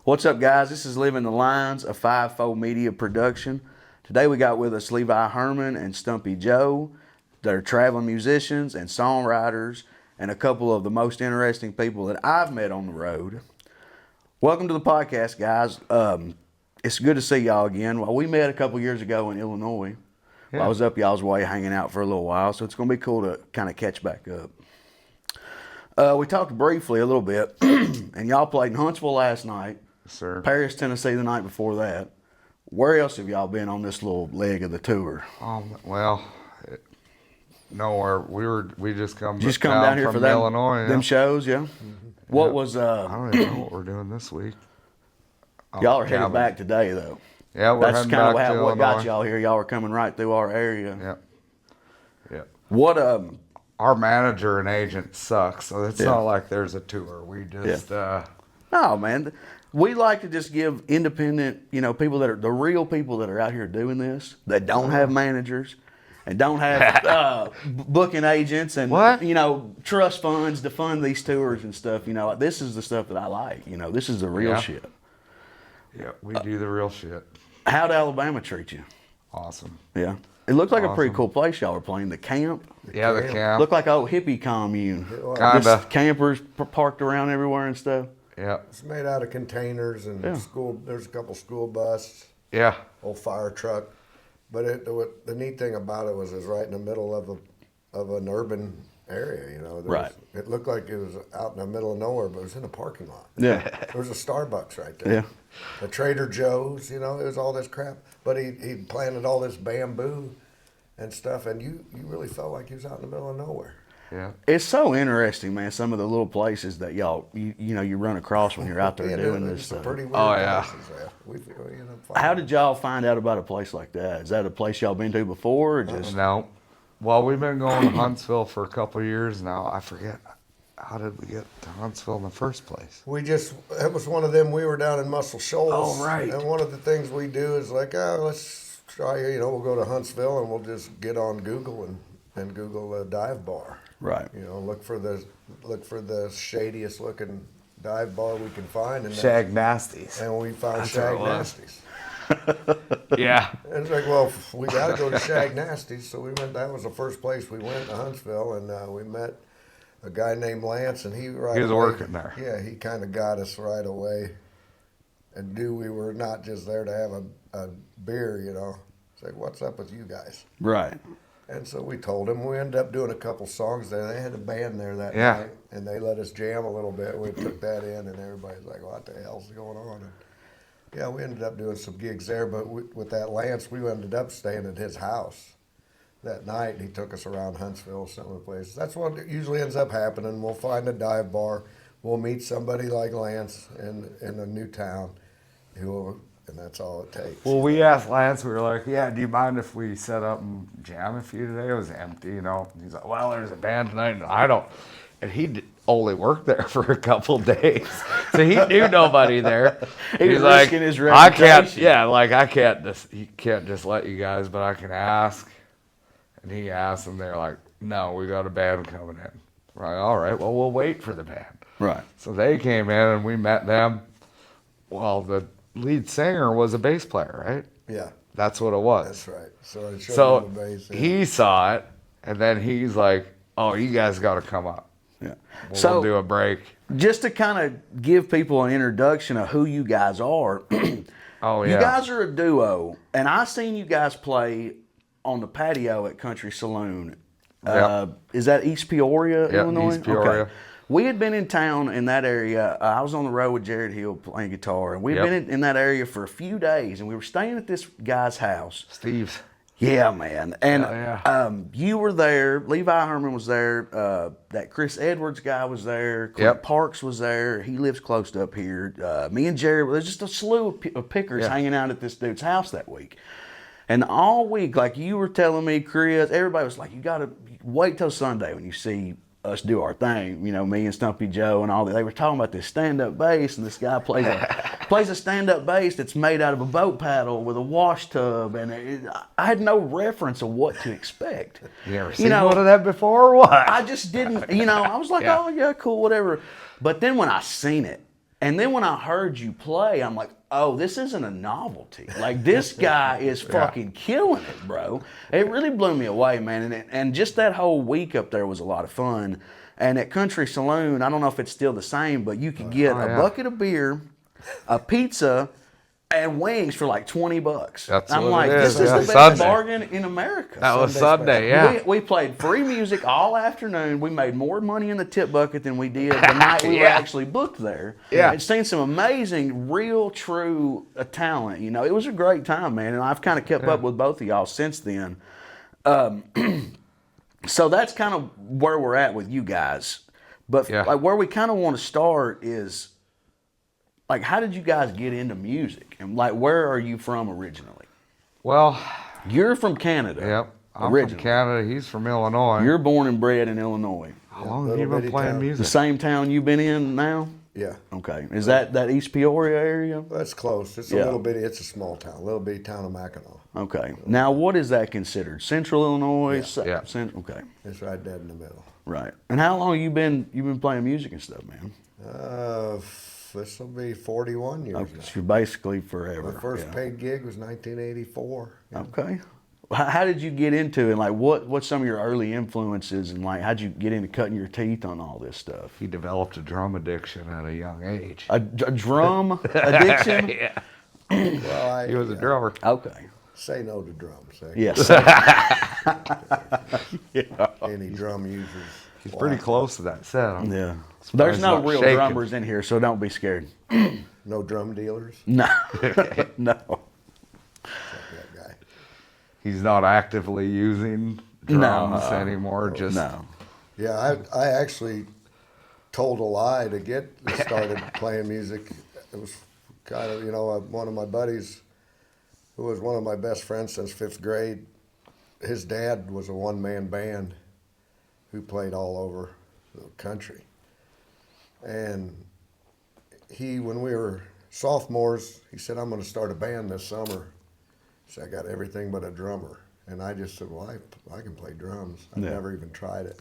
What's up, guys? This is Living the Lines, a 5-4 media production. Today we got with us Levi, Herman, and Stumpy Joe. They're traveling musicians and songwriters and a couple of the most interesting people that I've met on the road. Welcome to the podcast, guys. It's good to see y'all again. Well, we met a couple years ago in Illinois. I was up y'all's way hanging out for a little while, so it's going to be cool to kind of catch back up. We talked briefly a little bit, and y'all played in Huntsville last night. Yes, sir. Paris, Tennessee the night before that. Where else have y'all been on this little leg of the tour? Nowhere. We just come down here from for that, Illinois. Them shows, yeah? What was... I don't even know what we're doing this week. Y'all are headed back today, though. Yeah, we're That's heading kind of back to what got Illinois. y'all here. Y'all were coming right through our area. Yep. What Our manager and agent sucks, so it's not like there's a tour. We just Oh man, we like to just give independent, people that are the real people that are out here doing this, that don't have managers and don't have booking agents and trust funds to fund these tours and stuff. This is the stuff that I like. This is the real shit. Yeah, we do the real shit. How'd Alabama treat you? Awesome. Yeah. It looked like a pretty cool place y'all were playing. The camp. The camp. Looked like an old hippie commune. Kinda. Just campers parked around everywhere and stuff. Yeah. It's made out of containers and school. There's a couple school buses. Yeah. Old fire truck. But the neat thing about it was right in the middle of an urban area. Right. It looked like it was out in the middle of nowhere, but it was in a parking lot. Yeah. There was a Starbucks right there. Yeah. A Trader Joe's. It was all this crap. But he planted all this bamboo and stuff, and you really felt like you was out in the middle of nowhere. Yeah. It's so interesting, man. Some of the little places that y'all, you run across when you're out there doing this stuff. Pretty weird places there. We ended up finding. How did y'all find out about a place like that? Is that a place y'all been to before, or just? No. Well, we've been going to Huntsville for a couple of years now. I forget. How did we get to Huntsville in the first place? It was one of them, we were down in Muscle Shoals. Oh, right. And one of the things we do is let's try, we'll go to Huntsville and we'll just get on Google and Google a dive bar. Right. Look for the shadiest looking dive bar we can find. And Shag Nasties. And we found Shag Nasties. Yeah. And it's like, well, we got to go to Shag Nasties. So we went, that was the first place we went to Huntsville, and we met a guy named Lance, and he was working there. Yeah, he kind of got us right away and knew we were not just there to have a beer, It's like, what's up with you guys? Right. And so we told him. We ended up doing a couple songs there. They had a band there that night, and they let us jam a little bit. We took that in, and everybody's like, what the hell's going on? And we ended up doing some gigs there, but with that Lance, we ended up staying at his house that night, and he took us around Huntsville, some of the places. That's what usually ends up happening. We'll find a dive bar. We'll meet somebody like Lance in a new town, and that's all it takes. Well, we asked Lance, we were like, yeah, do you mind if we set up and jam a few today? It was empty, He's like, well, there's a band tonight, and I don't. And he only worked there for a couple days. So he knew nobody there. He's like, risking his I can't, reputation. he can't just let you guys, but I can ask. And he asked, and they're like, no, we got a band coming in. We're like, all right, well, we'll wait for the band. Right. So they came in, and we met them. Well, the lead singer was a bass player, right? Yeah. That's what it was. That's right. So I showed him the bass. He saw it, and then he's like, oh, you guys got to come up. Yeah. We'll do a break. Just to kind of give people an introduction of who you guys are. Oh, yeah. You guys are a duo, and I seen you guys play on the patio at Country Saloon. Is that East Peoria, Illinois? East Peoria. Okay. We had been in town in that area. I was on the road with Jared Hill playing guitar, and we had been in that area for a few days, and we were staying at this guy's house. Steve's. Yeah, man. And you were there. Levi Herman was there. That Chris Edwards guy was there. Clint Parks was there. He lives close to up here. Me and Jared, there's just a slew of pickers hanging out at this dude's house that week. And all week, like you were telling me, Chris, everybody was like, you got to wait till Sunday when you see us do our thing. Me and Stumpy Joe and all that. They were talking about this stand-up bass, and this guy plays a stand-up bass that's made out of a boat paddle with a wash tub, and I had no reference of what to expect. You ever seen one of that before or what? I just didn't, I was like, oh, yeah, cool, whatever. But then when I seen it, And then when I heard you play, I'm like, oh, this isn't a novelty. Like, this guy is fucking killing it, bro. It really blew me away, man. And just that whole week up there was a lot of fun. And at Country Saloon, I don't know if it's still the same, but you could get a bucket of beer, a pizza, and wings for like $20. That's I'm what like, it this is. is the Yeah. best Sunday. bargain in America. That was Sunday, yeah. We played free music all afternoon. We made more money in the tip bucket than we did the night we were actually booked there. Yeah. And seen some amazing, real, true talent. You know, it was a great time, man. And I've kind of kept up with both of y'all since then. So that's kind of where we're at with you guys. But like where we kind of want to start is, like, how did you guys get into music? And, like, where are you from originally? Well, you're from Canada. Yep. I'm originally. from Canada. He's from Illinois. You're born and bred in Illinois. How long have you been playing music? The same town you've been in now? Yeah. Okay. Is that East Peoria area? That's close. It's a little bitty. It's a small town. A little bitty town of Mackinac. Okay. Now, what is that considered? Central Illinois? Yeah. Okay. It's right dead in the middle. Right. And how long you been playing music and stuff, man? This will be 41 years. Okay. So you're basically forever. My first paid gig was 1984. Yeah. Okay. How did you get into it? And, like, what's some of your early influences, and, like, how'd you get into cutting your teeth on all this stuff? He developed a drum addiction at a young age. A drum addiction? Yeah. Well, He was a drummer. Okay. Say no to drums. Yes. Any drum users. He's pretty close to that set. Yeah. There's no real drummers in here, so don't be scared. No drum dealers? No. No. That guy. He's not actively using drums anymore. Just no. Yeah, I actually told a lie to get started playing music. It was kind of, one of my buddies, who was one of my best friends since 5th grade, his dad was a one-man band who played all over the country. And when we were sophomores, he said, I'm going to start a band this summer. He said, I got everything but a drummer. And I just said, well, I can play drums. I've never even tried it.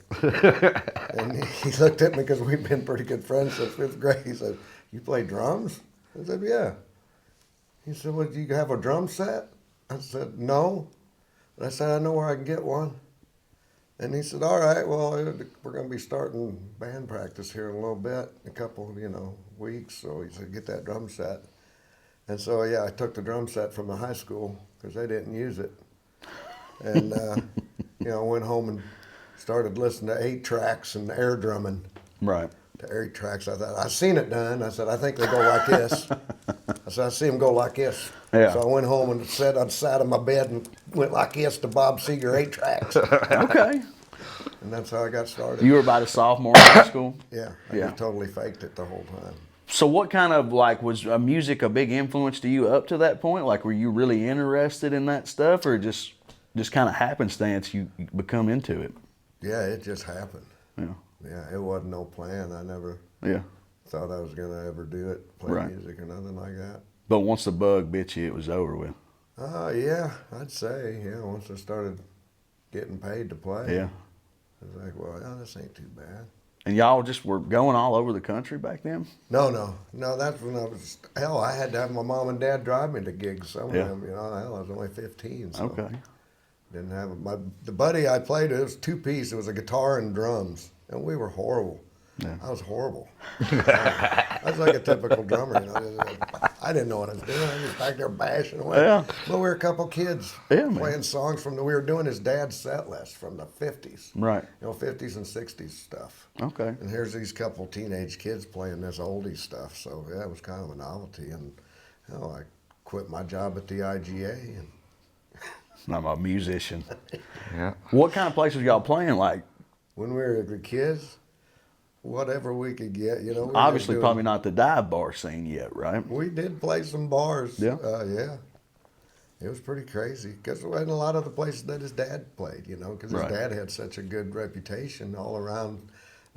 And he looked at me, because we've been pretty good friends since 5th grade. He said, you play drums? I said, yeah. He said, well, do you have a drum set? I said, no. But I said, I know where I can get one. And he said, all right, well, we're going to be starting band practice here in a little bit, a couple, weeks. So he said, get that drum set. And so, yeah, I took the drum set from the high school, because they didn't use it. And, went home and started listening to 8 tracks and air drumming. Right. To 8 tracks. I thought, I've seen it done. I said, I think they go like this. I said, I see them go like this. Yeah. So I went home and I sat on my bed and went like this to Bob Seger 8 tracks. Okay. And that's how I got started. You were about a sophomore in high school? Yeah. I just totally faked it the whole time. So what kind of, like, was music a big influence to you up to that point? Like, were you really interested in that stuff, or just kind of happenstance you become into it? Yeah, it just happened. Yeah. Yeah, it wasn't no plan. I never thought I was going to ever do it, play music or nothing like that. But once the bug bit you, it was over with. Yeah, I'd say. Yeah, once I started getting paid to play. Yeah. I was like, well, this ain't too bad. And y'all just were going all over the country back then? No, that's when I had to have my mom and dad drive me to gigs. Some of them, I was only 15. So Okay. Didn't have the buddy I played with, it was 2-piece. It was a guitar and drums, and we were horrible. Yeah. I was horrible. I was like a typical drummer, I didn't know what I was doing. I was just back there bashing away. Yeah. But we were a couple kids playing songs we were doing his dad's set list from the 50s. Right. 50s and 60s stuff. Okay. And here's these couple teenage kids playing this oldie stuff. So, yeah, it was kind of a novelty. And, I quit my job at the IGA. And I'm a musician. Yeah. What kind of places y'all playing, like? When we were the kids, whatever we could get, Obviously, probably not the dive bar scene yet, right? We did play some bars. Yeah. Yeah. It was pretty crazy, because in a lot of the places that his dad played, because his dad had such a good reputation all around.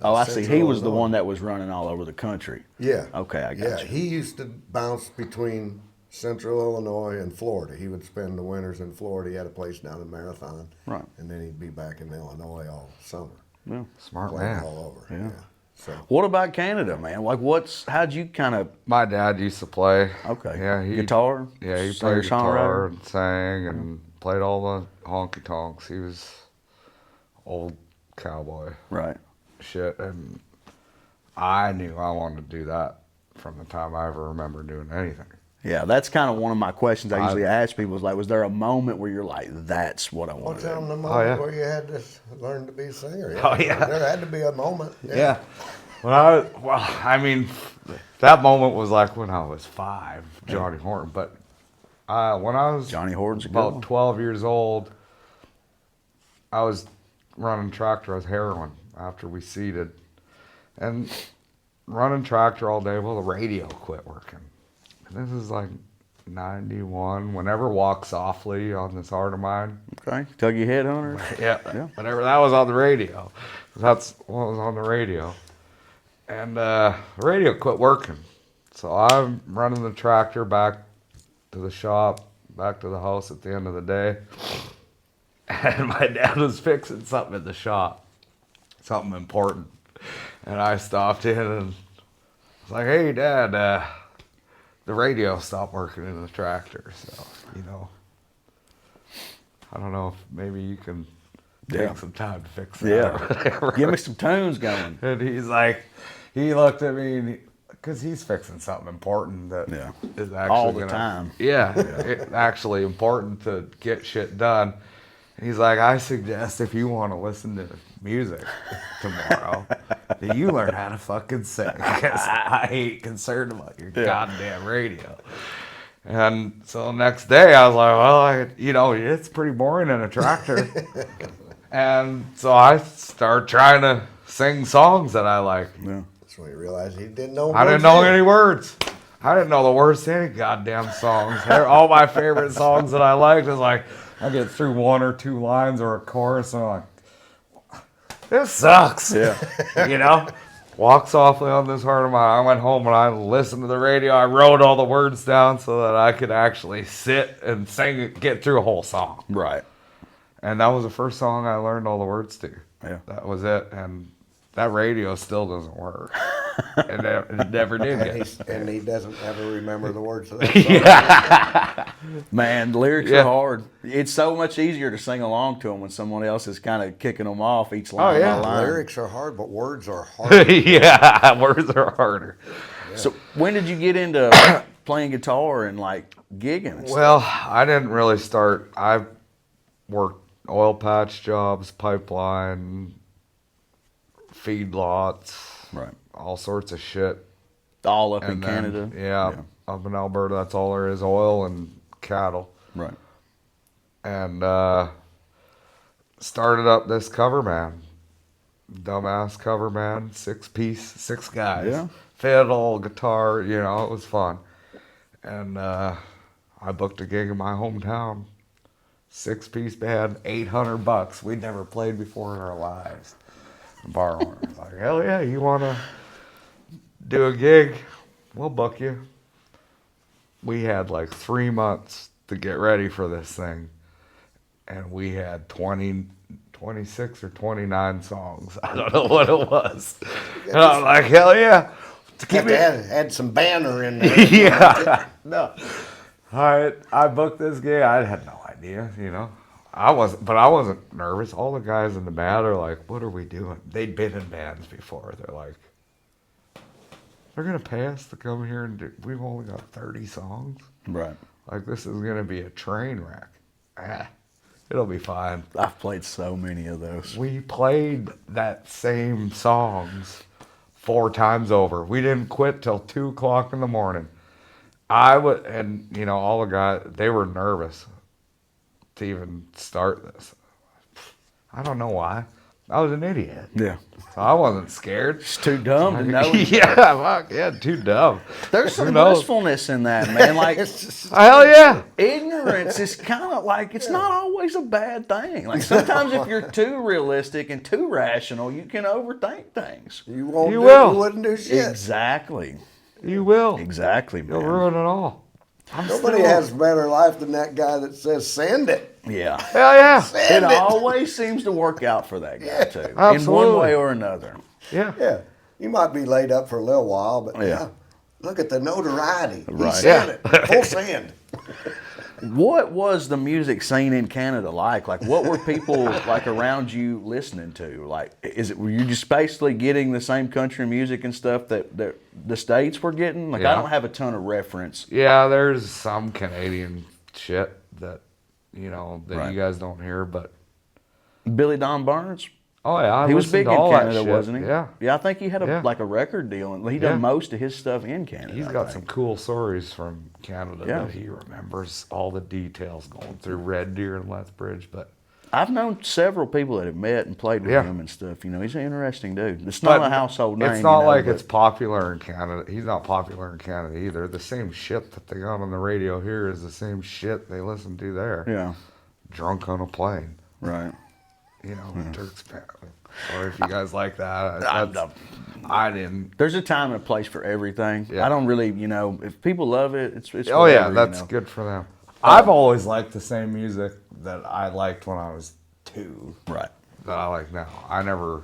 I see. He was the one that was running all over the country. Yeah. Okay, I got you. He used to bounce between Central Illinois and Florida. He would spend the winters in Florida. He had a place down in Marathon. Right. And then he'd be back in Illinois all summer. Yeah. Smart Playing man. all over. Yeah. So What about Canada, man? Like, how'd you kind of? My dad used to play. Okay. Yeah, Guitar. Yeah, he Singer, played guitar songwriter? and sang and played all the honky tonks. He was old cowboy Right. shit, and I knew I wanted to do that from the time I ever remember doing anything. Yeah, that's kind of one of my questions I usually ask people is like, was there a moment where you're like, that's what I want to tell do? them the moment where you had to learn to be a singer. Yeah. Oh, yeah. There had to be a moment. Yeah. I mean, that moment was like when I was 5, Johnny Horton. But when I was Johnny Horton's a good about one. 12 years old, I was running tractor as Herman after we seeded. And running tractor all day, well, the radio quit working. And this is like 91, whenever Walk Softly on This Heart of Mine. Okay. Tug Your Headhunter? Yeah. Whenever that was on the radio. That's what was on the radio. And the radio quit working. So I'm running the tractor back to the shop, back to the house at the end of the day. And my dad was fixing something in the shop, something important. And I stopped in and was like, hey, Dad, the radio stopped working in the tractor. So, I don't know if maybe you can take some time to fix that. Yeah. Give me some tunes going. And he's like, he looked at me because he's fixing something important that is actually all the time. Yeah, it's actually important to get shit done. He's like, I suggest if you want to listen to music tomorrow, that you learn how to fucking sing. Because I ain't concerned about your goddamn radio. And so the next day I was like, well, it's pretty boring in a tractor. And so I started trying to sing songs that I like. Yeah. That's when you realized he didn't know. I didn't know any words. I didn't know the words to any goddamn songs. All my favorite songs that I liked was like, I get through 1 or 2 lines or a chorus and I'm like, this sucks. Yeah. Walk Softly on This Heart of Mine. I went home and I listened to the radio. I wrote all the words down so that I could actually sit and sing it, get through a whole song. Right. And that was the first song I learned all the words to. Yeah. That was it. And that radio still doesn't work. It never did get. And he doesn't ever remember the words of that song. Man, the lyrics are hard. It's so much easier to sing along to them when someone else is kind of kicking them off each line by line. Lyrics are hard, but words are harder. Yeah, words are harder. Yeah. So when did you get into playing guitar and like gigging and stuff? Well, I didn't really start. I worked oil patch jobs, pipeline, feedlots, right, all sorts of shit. All up in Canada? Yeah, up in Alberta, that's all there is, oil and cattle. Right. And started up this cover band. Dumbass cover band, 6-piece, 6 guys. Yeah. Fiddle, guitar, it was fun. And I booked a gig in my hometown. 6-piece band, $800. We'd never played before in our lives. Bar owner was like, hell yeah, you want to do a gig? We'll book you. We had like 3 months to get ready for this thing. And we had 26 or 29 songs. I don't know what it was. And I'm like, hell yeah. Had some banner in there. Yeah. No. I booked this gig. I had no idea, I wasn't nervous. All the guys in the band are like, what are we doing? They'd been in bands before. They're like, they're going to pay us to come here and we've only got 30 songs. Right. Like, this is going to be a train wreck. It'll be fine. I've played so many of those. We played that same songs 4 times over. We didn't quit till 2 o'clock in the morning. All the guys, they were nervous to even start this. I don't know why. I was an idiot. Yeah. So I wasn't scared. It's too dumb to know. Too dumb. There's some blissfulness in that, man. Like, hell yeah. Ignorance is kind of like, it's not always a bad thing. Like, sometimes if you're too realistic and too rational, you can overthink things. You won't. You will. You wouldn't do shit. Exactly. You will. Exactly, man. You'll ruin it all. Nobody has a better life than that guy that says, send it. Yeah. Hell yeah. Send It it. always seems to work out for that guy, too. Absolutely. In one way or another. Yeah. Yeah. You might be laid up for a little while, but Yeah. look at the notoriety. Right. He said it. Full send. What was the music scene in Canada like? Like, what were people like around you listening to? Like, were you just basically getting the same country music and stuff that the States were getting? Like, I don't have a ton of reference. Yeah, there's some Canadian shit that Right. you guys don't hear, but Billy Don Burns. oh yeah, He was big in Canada, wasn't he? Yeah, Yeah, I think he had Yeah. like a record deal, and he done Yeah. most of his stuff in Canada. he's I got think. some cool stories from Canada Yeah. that he remembers all the details going through Red Deer and Lethbridge, but. I've known several people that have met and played with Yeah. him and stuff. He's an interesting dude. It's not a household name. It's not like but it's popular in Canada. He's not popular in Canada either. The same shit that they got on the radio here is the same shit they listen to there. Yeah, Drunk on a plane. right. Turks. Sorry if you guys like that. I- I didn't. There's a time and a place for everything. Yeah. I don't really, if people love it, it's Oh yeah, whatever, that's good for them. I've always liked the same music that I liked when I was 2 Right. that I like now. I never.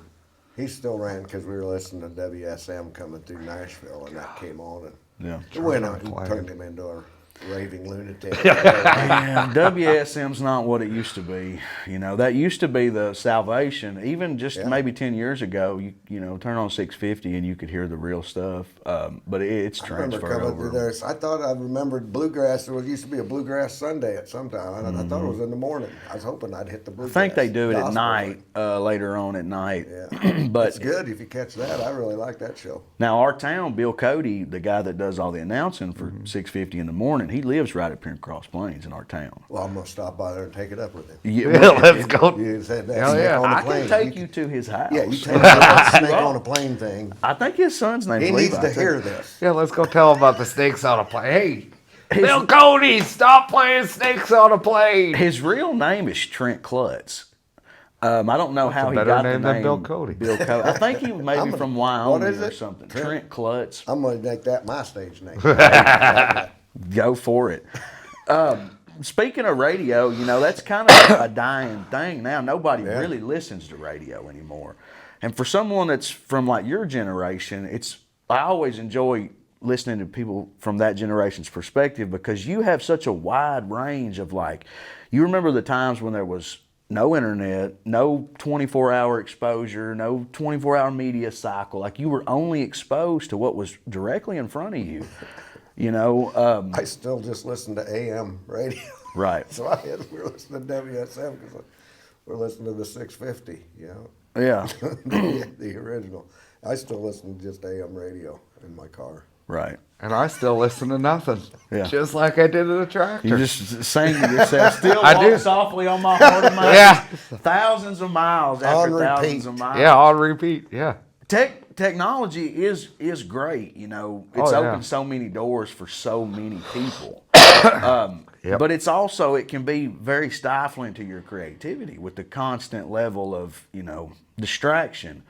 He still ran because we were listening to WSM coming through Nashville, and that came on, and Yeah. it went on. Playing. Turned him into a raving lunatic. Yeah, WSM's not what it used to be. That used to be the salvation. Even just maybe 10 years ago, you turn on 650 and you could hear the real stuff. But it's I remember transferred coming through over. there. I thought I remembered bluegrass. There used to be a bluegrass Sunday at some time. I thought it was in the morning. I was hoping I'd hit the I bluegrass. think they do it at gospel night, thing. later on at night. Yeah. But It's good if you catch that. I really like that show. now our town, Bill Cody, the guy that does all the announcing for 650 in the morning, he lives right up here in Cross Plains in our town. Well, I'm gonna stop by there and take it up with him. Yeah, let's go. You said that Hell snake yeah. on a I plane. can take you to his house. Yeah, you take that snake on a plane thing. I think his son's name He is needs Levi, to too. hear this. Yeah, let's go tell him about the snakes on a plane. Hey, Bill Cody, stop playing snakes on a plane. His real name is Trent Klutz. I don't know how a he better got name the than name Bill Cody. Bill Cody. I think he may be from Wyoming is or it? something. Trent? Trent Klutz. I'm gonna make that my stage name. Go for it. Speaking of radio, that's kind of a dying thing now. Nobody really listens to radio anymore. And for someone that's from like your generation, I always enjoy listening to people from that generation's perspective because you have such a wide range of you remember the times when there was no internet, no 24-hour exposure, no 24-hour media cycle. Like you were only exposed to what was directly in front of you. I still just listen to AM radio. Right. So we're listening to WSM because we're listening to the 650. Yeah. The original. I still listen to just AM radio in my car. Right. And I still listen to nothing. Yeah. Just like I did in the tractor. You just sing to yourself. Still I walk do. softly on my heart and mind. Yeah. Thousands of miles after On thousands repeat. of miles. Yeah, on repeat. Yeah. Technology is great. It's Oh, yeah. opened so many doors for so many people. Yep. But it can be very stifling to your creativity with the constant level of, distraction.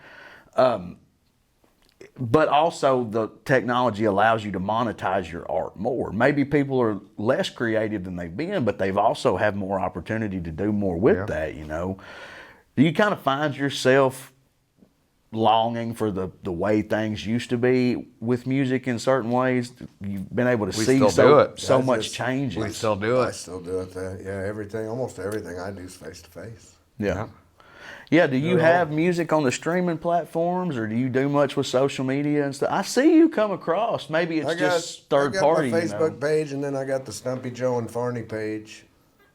But also the technology allows you to monetize your art more. Maybe people are less creative than they've been, but they've also have more opportunity to do more with that, Do you kind of find yourself longing for the way things used to be with music in certain ways? You've been able to see still do so it. much changes. We still do I it. still do it. Almost everything I do is face to face. Yeah. Yeah, do you have music on the streaming platforms or do you do much with social media and stuff? I see you come across. Maybe it's just third party. I got my Facebook page, and then I got the Stumpy, Joe, and Farney page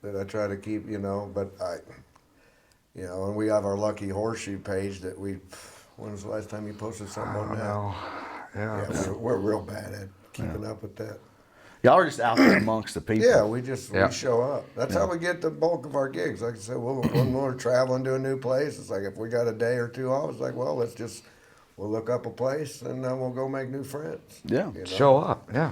that I try to keep, but and we have our Lucky Horseshoe page that when was the last time you posted something on that? Well, yeah. Yeah, we're real bad at keeping up with that. Y'all are just out there amongst the people. Yeah, we show up. That's Yeah. how we get the bulk of our gigs. Like I said, when we're traveling to a new place, it's like if we got a day or two off, it's like, well, we'll look up a place and we'll go make new friends. Yeah. Show up. Yeah.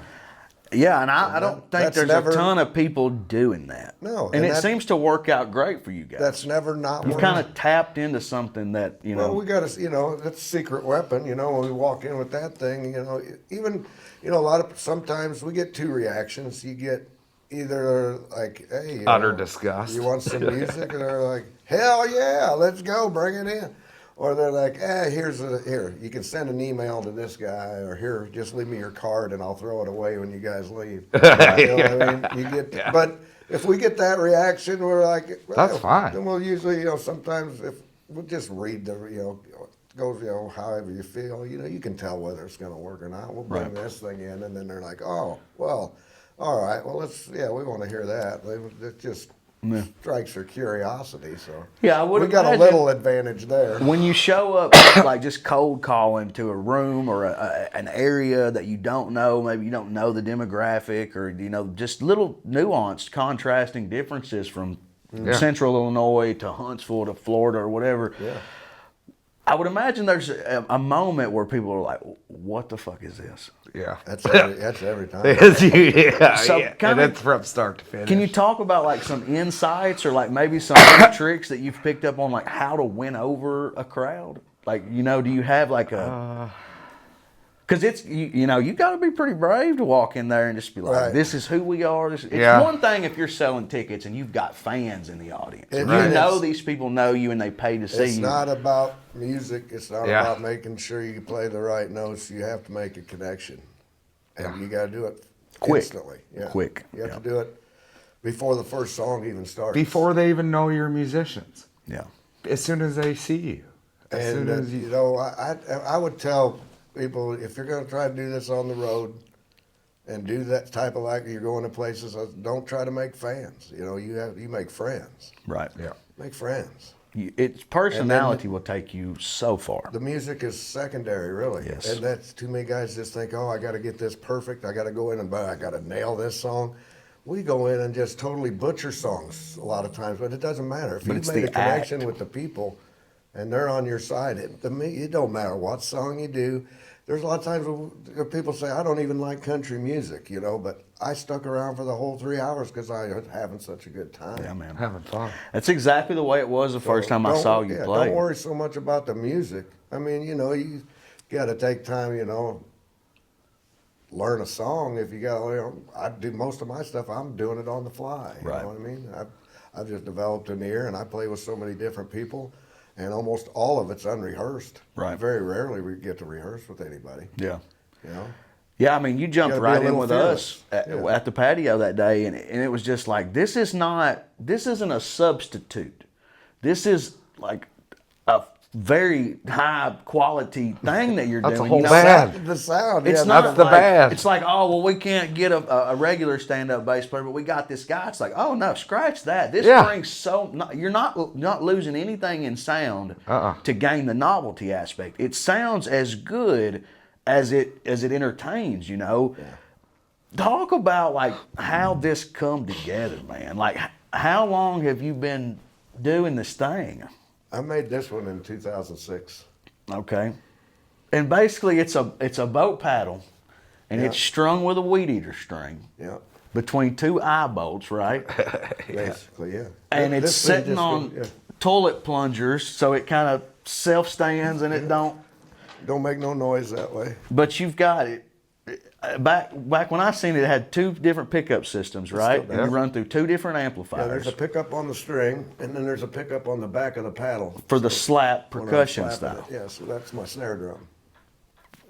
Yeah, and I don't think that's there's never- a ton of people doing that. No, And and it that- seems to work out great for you guys. That's never not. You've one kind of tapped into something that, Well, we got to, that's a secret weapon, when we walk in with that thing, even, sometimes we get two reactions. You get either like, hey, Utter disgust. you want some music? And they're like, hell yeah, let's go, bring it in. Or they're like, here, you can send an email to this guy, or here, just leave me your card and I'll throw it away when you guys leave. You know what I mean? You get, but if we get that reaction, we're like, well, that's fine. Then we'll usually, sometimes if we'll just read the, goes, however you feel, you can tell whether it's going to work or not. We'll bring this thing in, and then they're like, oh, well, all right, well, we want to hear that. It just strikes their curiosity, so yeah, we got a little advantage there. When you show up, like just cold calling to a room or an area that you don't know, maybe you don't know the demographic, or just little nuanced, contrasting differences from Central Illinois to Huntsville to Florida or whatever. Yeah. I would imagine there's a moment where people are like, "What the fuck is this?" Yeah, that's every time. And that's from start to finish. Can you talk about like some insights or like maybe some tricks that you've picked up on like how to win over a crowd? Like, do you have like a? Because it's you got to be pretty brave to walk in there and just be like, "This is who we are." It's one thing if you're selling tickets and you've got fans in the audience. These people know you and they pay to see you. It's not about music. It's not about making sure you play the right notes. You have to make a connection, and you got to do it instantly. Yeah. Quick. You have to do it before the first song even starts. Before they even know you're musicians. Yeah. As soon as they see you. I would tell people, if you're going to try to do this on the road and do that type of you're going to places, don't try to make fans. You make friends. Right. Yeah. Make friends. Its personality will take you so far. The music is secondary, really. Yes. And that's too many guys just think, I got to get this perfect. I got to go in and I got to nail this song. We go in and just totally butcher songs a lot of times, but it doesn't matter. If you've made a connection with the people and they're on your side, it don't matter what song you do. There's a lot of times where people say, I don't even like country music, but I stuck around for the whole 3 hours because I was having such a good time. Yeah, man. Having fun. That's exactly the way it was the first time I saw you play. Don't worry so much about the music. I mean, you got to take time, learn a song. If you got, I do most of my stuff, I'm doing it on the fly. You know what I mean? I've just developed an ear, and I play with so many different people. And almost all of it's unrehearsed. Right. Very rarely we get to rehearse with anybody. Yeah. Yeah, I mean, you jumped right in with us at the patio that day, and it was just like, this isn't a substitute. This is like a very high quality thing that you're doing. That's a whole band. The sound. It's not that's the band. It's like, we can't get a regular stand-up bass player, but we got this guy. It's like, oh no, scratch that. This brings you're not losing anything in sound to gain the novelty aspect. It sounds as good as it entertains. Talk about like how this come together, man. Like, how long have you been doing this thing? I made this one in 2006. Okay. And basically it's a boat paddle, and it's strung with a weed eater string. Yeah. Between two eye bolts, right? Basically, yeah. And it's sitting on toilet plungers, so it kind of self-stands and it don't make no noise that way. But you've got it. Back when I seen it, it had two different pickup systems, right? And you run through two different amplifiers. Yeah, there's a pickup on the string, and then there's a pickup on the back of the paddle. For the slap percussion style. Yeah, so that's my snare drum.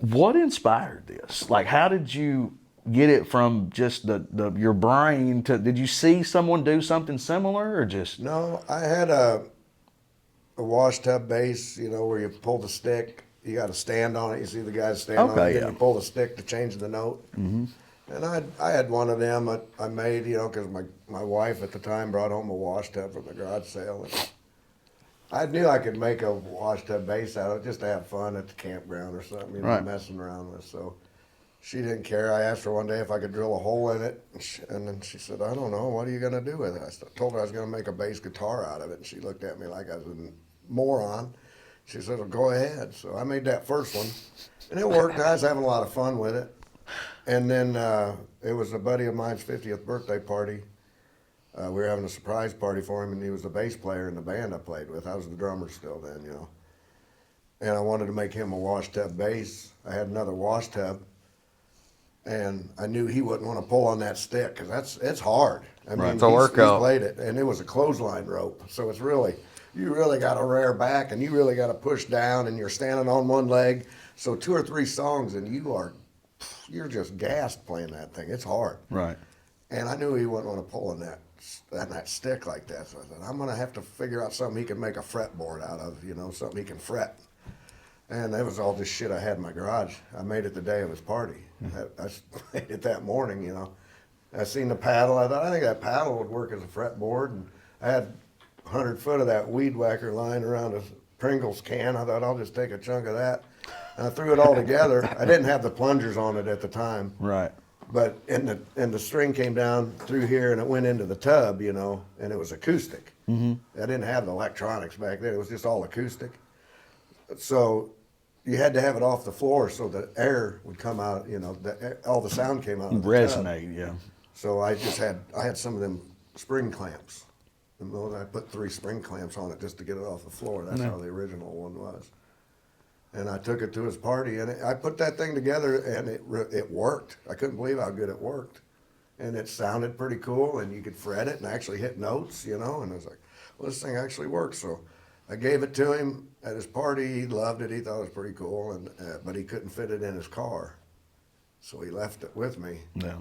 What inspired this? Like, how did you get it from just your brain to, did you see someone do something similar or just? No, I had a wash tub bass, where you pull the stick. You got to stand on it. You see the guys stand on it. Then you pull the stick to change the note. Mm-hmm. And I had one of them I made, because my wife at the time brought home a wash tub from the garage sale. And I knew I could make a wash tub bass out of it just to have fun at the campground or something, messing around with. So she didn't care. I asked her one day if I could drill a hole in it. And then she said, I don't know. What are you going to do with it? I told her I was going to make a bass guitar out of it. And she looked at me like I was a moron. She said, well, go ahead. So I made that first one, and it worked. I was having a lot of fun with it. And then it was a buddy of mine's 50th birthday party. We were having a surprise party for him, and he was the bass player in the band I played with. I was the drummer still then, And I wanted to make him a wash tub bass. I had another wash tub, and I knew he wouldn't want to pull on that stick because it's hard. I mean, it's a workout. He's played it, and it was a clothesline rope, so it's really you really got to rear back and you really got to push down and you're standing on one leg. So 2 or 3 songs and you're just gassed playing that thing. It's hard. Right. And I knew he wouldn't want to pull on that stick like that. So I thought, I'm going to have to figure out something he can make a fretboard out of, something he can fret. And that was all this shit I had in my garage. I made it the day of his party. I made it that morning, I seen the paddle. I thought, I think that paddle would work as a fretboard. And I had 100 foot of that weed whacker lying around a Pringles can. I thought, I'll just take a chunk of that. And I threw it all together. I didn't have the plungers on it at the time. Right. But and the string came down through here and it went into the tub, and it was acoustic. Mm-hmm. I didn't have the electronics back then. It was just all acoustic. So you had to have it off the floor so the air would come out, all the sound came out of the Resonate, tub. yeah. So I had some of them spring clamps. And I put 3 spring clamps on it just to get it off the floor. That's how the original one was. And I took it to his party, and I put that thing together, and it worked. I couldn't believe how good it worked. And it sounded pretty cool, and you could fret it and actually hit notes, and I was like, well, this thing actually works. So I gave it to him at his party. He loved it. He thought it was pretty cool, but he couldn't fit it in his car. So he left it with me. Yeah.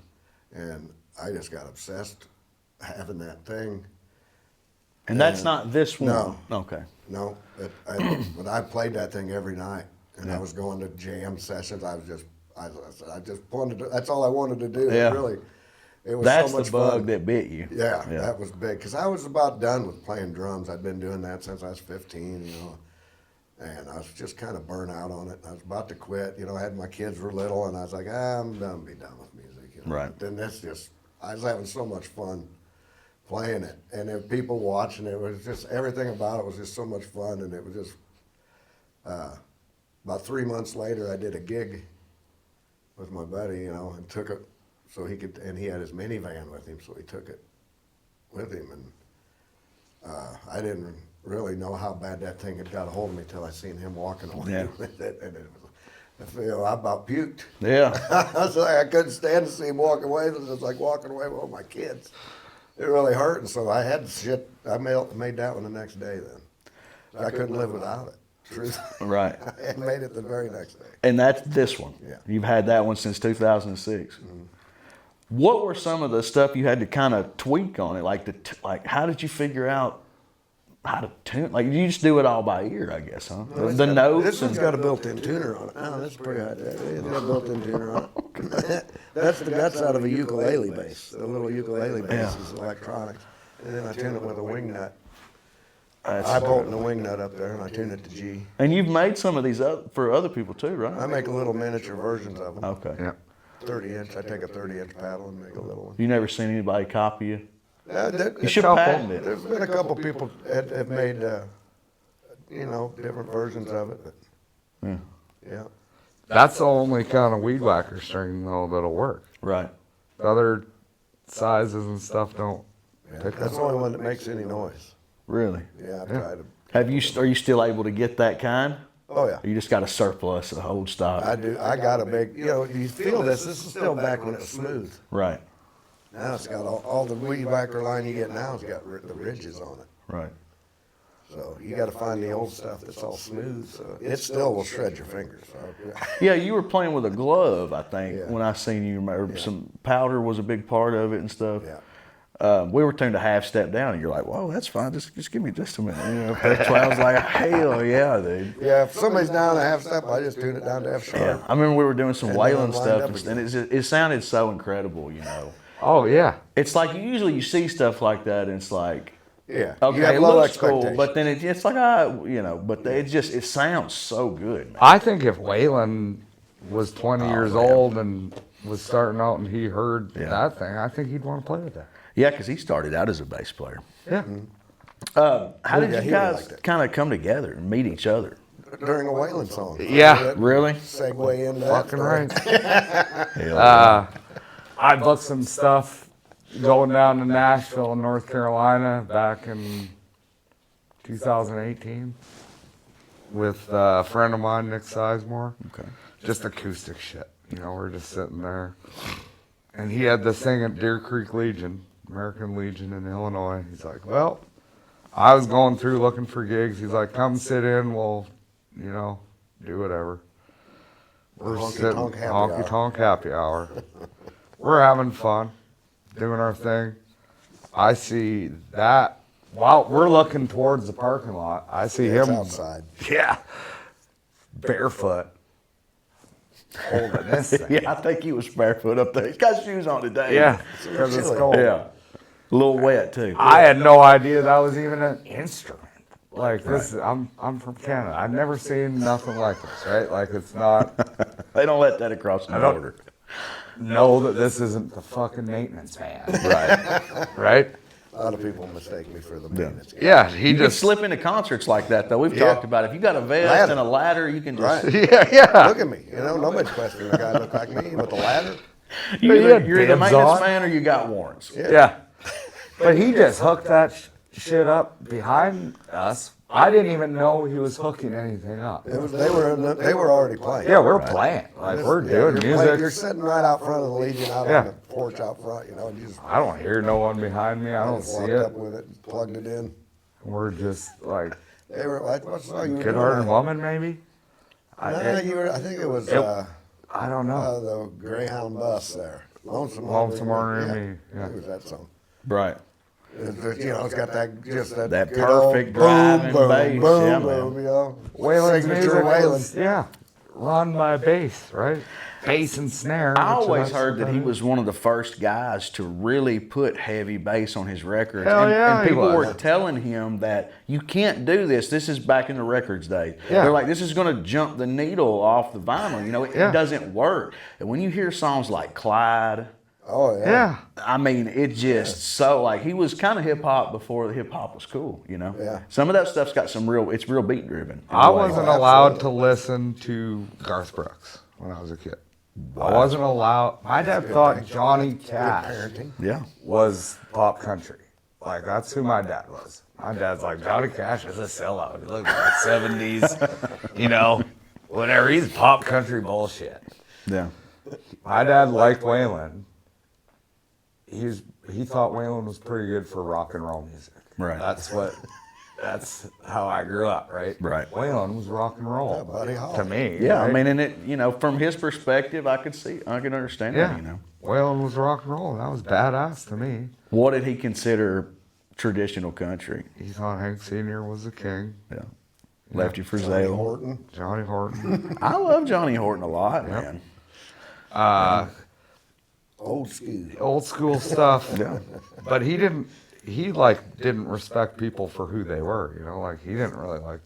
And I just got obsessed having that thing. And that's not this one? No. Okay. No, but I played that thing every night, and I was going to jam sessions. I just wanted to, that's all I wanted to do. Yeah. It was That's so much the bug fun. that bit you. Yeah, that was big, because I was about done with playing drums. I'd been doing that since I was 15, and I was just kind of burnt out on it. I was about to quit. I had my kids were little, and I was like, I'm done with music. Right. But then I was having so much fun playing it, and there were people watching. It was just, everything about it was just so much fun, and it was just, about 3 months later, I did a gig with my buddy, and took it so he could, and he had his minivan with him, so he took it with him, and I didn't really know how bad that thing had got a hold of me till I seen him walking away with it, and I about puked. Yeah. I was like, I couldn't stand to see him walk away. It was like walking away with all my kids. It really hurt, and so I had shit. I made that one the next day. Then I couldn't live without it. Truth. Right. I made it the very next day. And that's this one. Yeah. You've had that one since 2006. Mm-hmm. What were some of the stuff you had to kind of tweak on it? Like how did you figure out how to tune? Like you just do it all by ear, I guess, huh? The notes. This one's got a built-in tuner on it. Oh, that's pretty hot. It's got a built-in tuner on it. That's the guts out of a ukulele bass. The little ukulele bass is electronics. And then I tune it with a wing nut. I bolt the wing nut up there and I tune it to G. And you've made some of these for other people too, right? I make little miniature versions of them. Okay. Yeah. 30-inch. I take a 30-inch paddle and make a little one. You never seen anybody copy you? You should couple. patent it. There's been a couple people have made, different versions of it. But, yeah. That's the only kind of weed whacker string though that'll work. Right. The other sizes and stuff don't. That's the only one that makes any noise. Really? Yeah, I tried to. Are you still able to get that kind? Oh yeah. Or you just got a surplus of old stock? I do. I got a big. You feel this? This is still back when it was smooth. Right. Now it's got all the weed whacker line you get now. It's got the ridges on it. Right. So you got to find the old stuff that's all smooth. So it still will shred your fingers. So, Yeah, you were playing with a glove, I think, Yeah. when I seen you. Some powder was a big part of it and stuff. Yeah. We were tuned a half step down, and you're like, "Whoa, that's fine. Just give me just a minute." That's why I was like, "Hell yeah, dude!" Yeah. If somebody's down a half step, I just tune it down to F sharp. Yeah, I remember we were doing some And Wayland then lined stuff, up and it sounded so incredible, Oh yeah. It's like usually you see stuff like that, and it's like, Yeah. okay, You have it low looks cool, expectations. but then it's like, but it sounds so good, man. I think if Waylon was 20 years old and was starting out and he heard that thing, I think he'd want to play with that. Yeah, because he started out as a bass player. Yeah. How did Yeah, you he guys liked it. kind of come together and meet each other? During a Wayland song. Yeah. Really? Segue into that. Fucking right. Hell I booked some stuff going down to Nashville and North Carolina back in 2018 with a friend of mine, Nick Sizemore. Okay. Just acoustic shit. We're just sitting there. And he had this thing at Deer Creek Legion, American Legion in Illinois. He's like, well, I was going through looking for gigs. He's like, come sit in. We'll, do whatever. We're sitting honky tonk happy hour. We're having fun, doing our thing. I see that while we're looking towards the parking lot. I see him outside. Yeah, barefoot, holding this thing. Yeah, I think he was barefoot up there. He's got shoes on today. Yeah, because it's cold. Yeah. A little wet too. I had no idea that was even an instrument. Like this, I'm from Canada. I've never seen nothing like this, right? Like it's not. They don't let that across the border. Know that this isn't the fucking maintenance man, right? A lot of people mistake me for the maintenance guy. Yeah, he You can just slip into concerts like that, though. We've talked about it. If you got a vest and a ladder, you can just. Right. yeah. Look at me. Nobody's questioning a guy look like me with a ladder. You're either bibs maintenance on. man or you got warrants. Yeah. But he just hooked that shit up behind us. I didn't even know he was hooking anything up. They were already playing. Yeah, we're playing. Like we're doing music. You're sitting right out front of the Legion, out on the porch out front. And you just I don't hear no one behind me. I don't just see walked it. up with it, and plugged it in. We're just like They were like, what song you were Good doing? Hearted Woman, maybe. I think it was I don't know. the Greyhound bus there. Lonesome Ornery Me. I Yeah. think it was that song. Right. It's got that That good old perfect driving boom, bass, boom, yeah, boom, man. Waylon's Signature music Waylon. was, run by bass, right? Bass and snare. I which always that's heard that about he it. was one of the first guys to really put heavy bass on his records. Hell yeah, and people he was. were telling him that you can't do this. This is back in the records days. Yeah. They're like, this is going to jump the needle off the vinyl. It doesn't work. And when you hear songs like Clyde, Oh, yeah. Yeah. I mean, it just so like he was kind of hip hop before the hip hop was cool, Yeah. Some of that stuff's got it's real beat driven. I wasn't allowed to listen to Garth Brooks when I was a kid. I wasn't allowed. My dad thought Johnny Cash Parenting. Yeah. was pop country. Like, that's who my dad was. My dad's like, Johnny Cash is a sellout. He looked like 70s, whatever. He's pop country bullshit. Yeah. My dad liked Waylon. He thought Waylon was pretty good for rock and roll music. Right. That's how I grew up, right? Right. Waylon was rock and roll Buddy Holly. to me. Yeah, right? I mean, and it, from his perspective, I could understand Yeah. that, Waylon was rock and roll. That was badass to me. What did he consider traditional country? He thought Hank Sr. was the king. Yeah. Left you for Johnny Zale. Horton. Johnny Horton. I love Johnny Horton a lot, man. Old school. Old school stuff. Yeah. But he didn't respect people for who they were, he didn't really like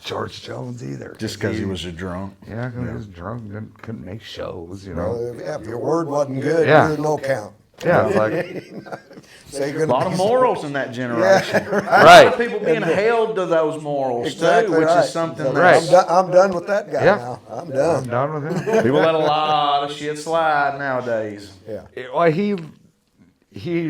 George Jones either. Just because he was a drunk. Yeah, because he was drunk, couldn't make shows, Well, if your word wasn't good, Yeah. you're no count. Yeah, it's like, Say A lot of morals in that generation. Yeah, A lot of people being held to those morals Exactly too, which right. is something Right. that I'm done with that guy Yeah. now. I'm I'm done. done with him. people let a lot of shit slide nowadays. Yeah. Well, he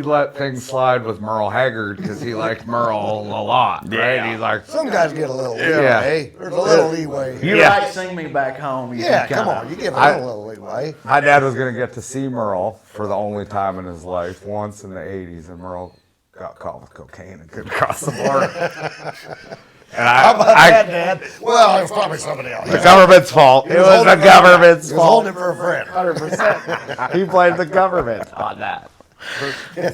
let things slide with Merle Haggard because he liked Merle a lot, right? Yeah. He's like, Some guys get a little leeway. Yeah. There's a little leeway. You Yeah. like Sing Me Back Home. You Yeah, can come kinda- on. You give him a little leeway. my dad was going to get to see Merle for the only time in his life once in the 80s, and Merle got caught with cocaine and couldn't cross the border. And How about that, Dad? Well, it was probably somebody else. the government's fault. It was the government's He was fault. holding it for a friend. 100%. He blamed the government on that.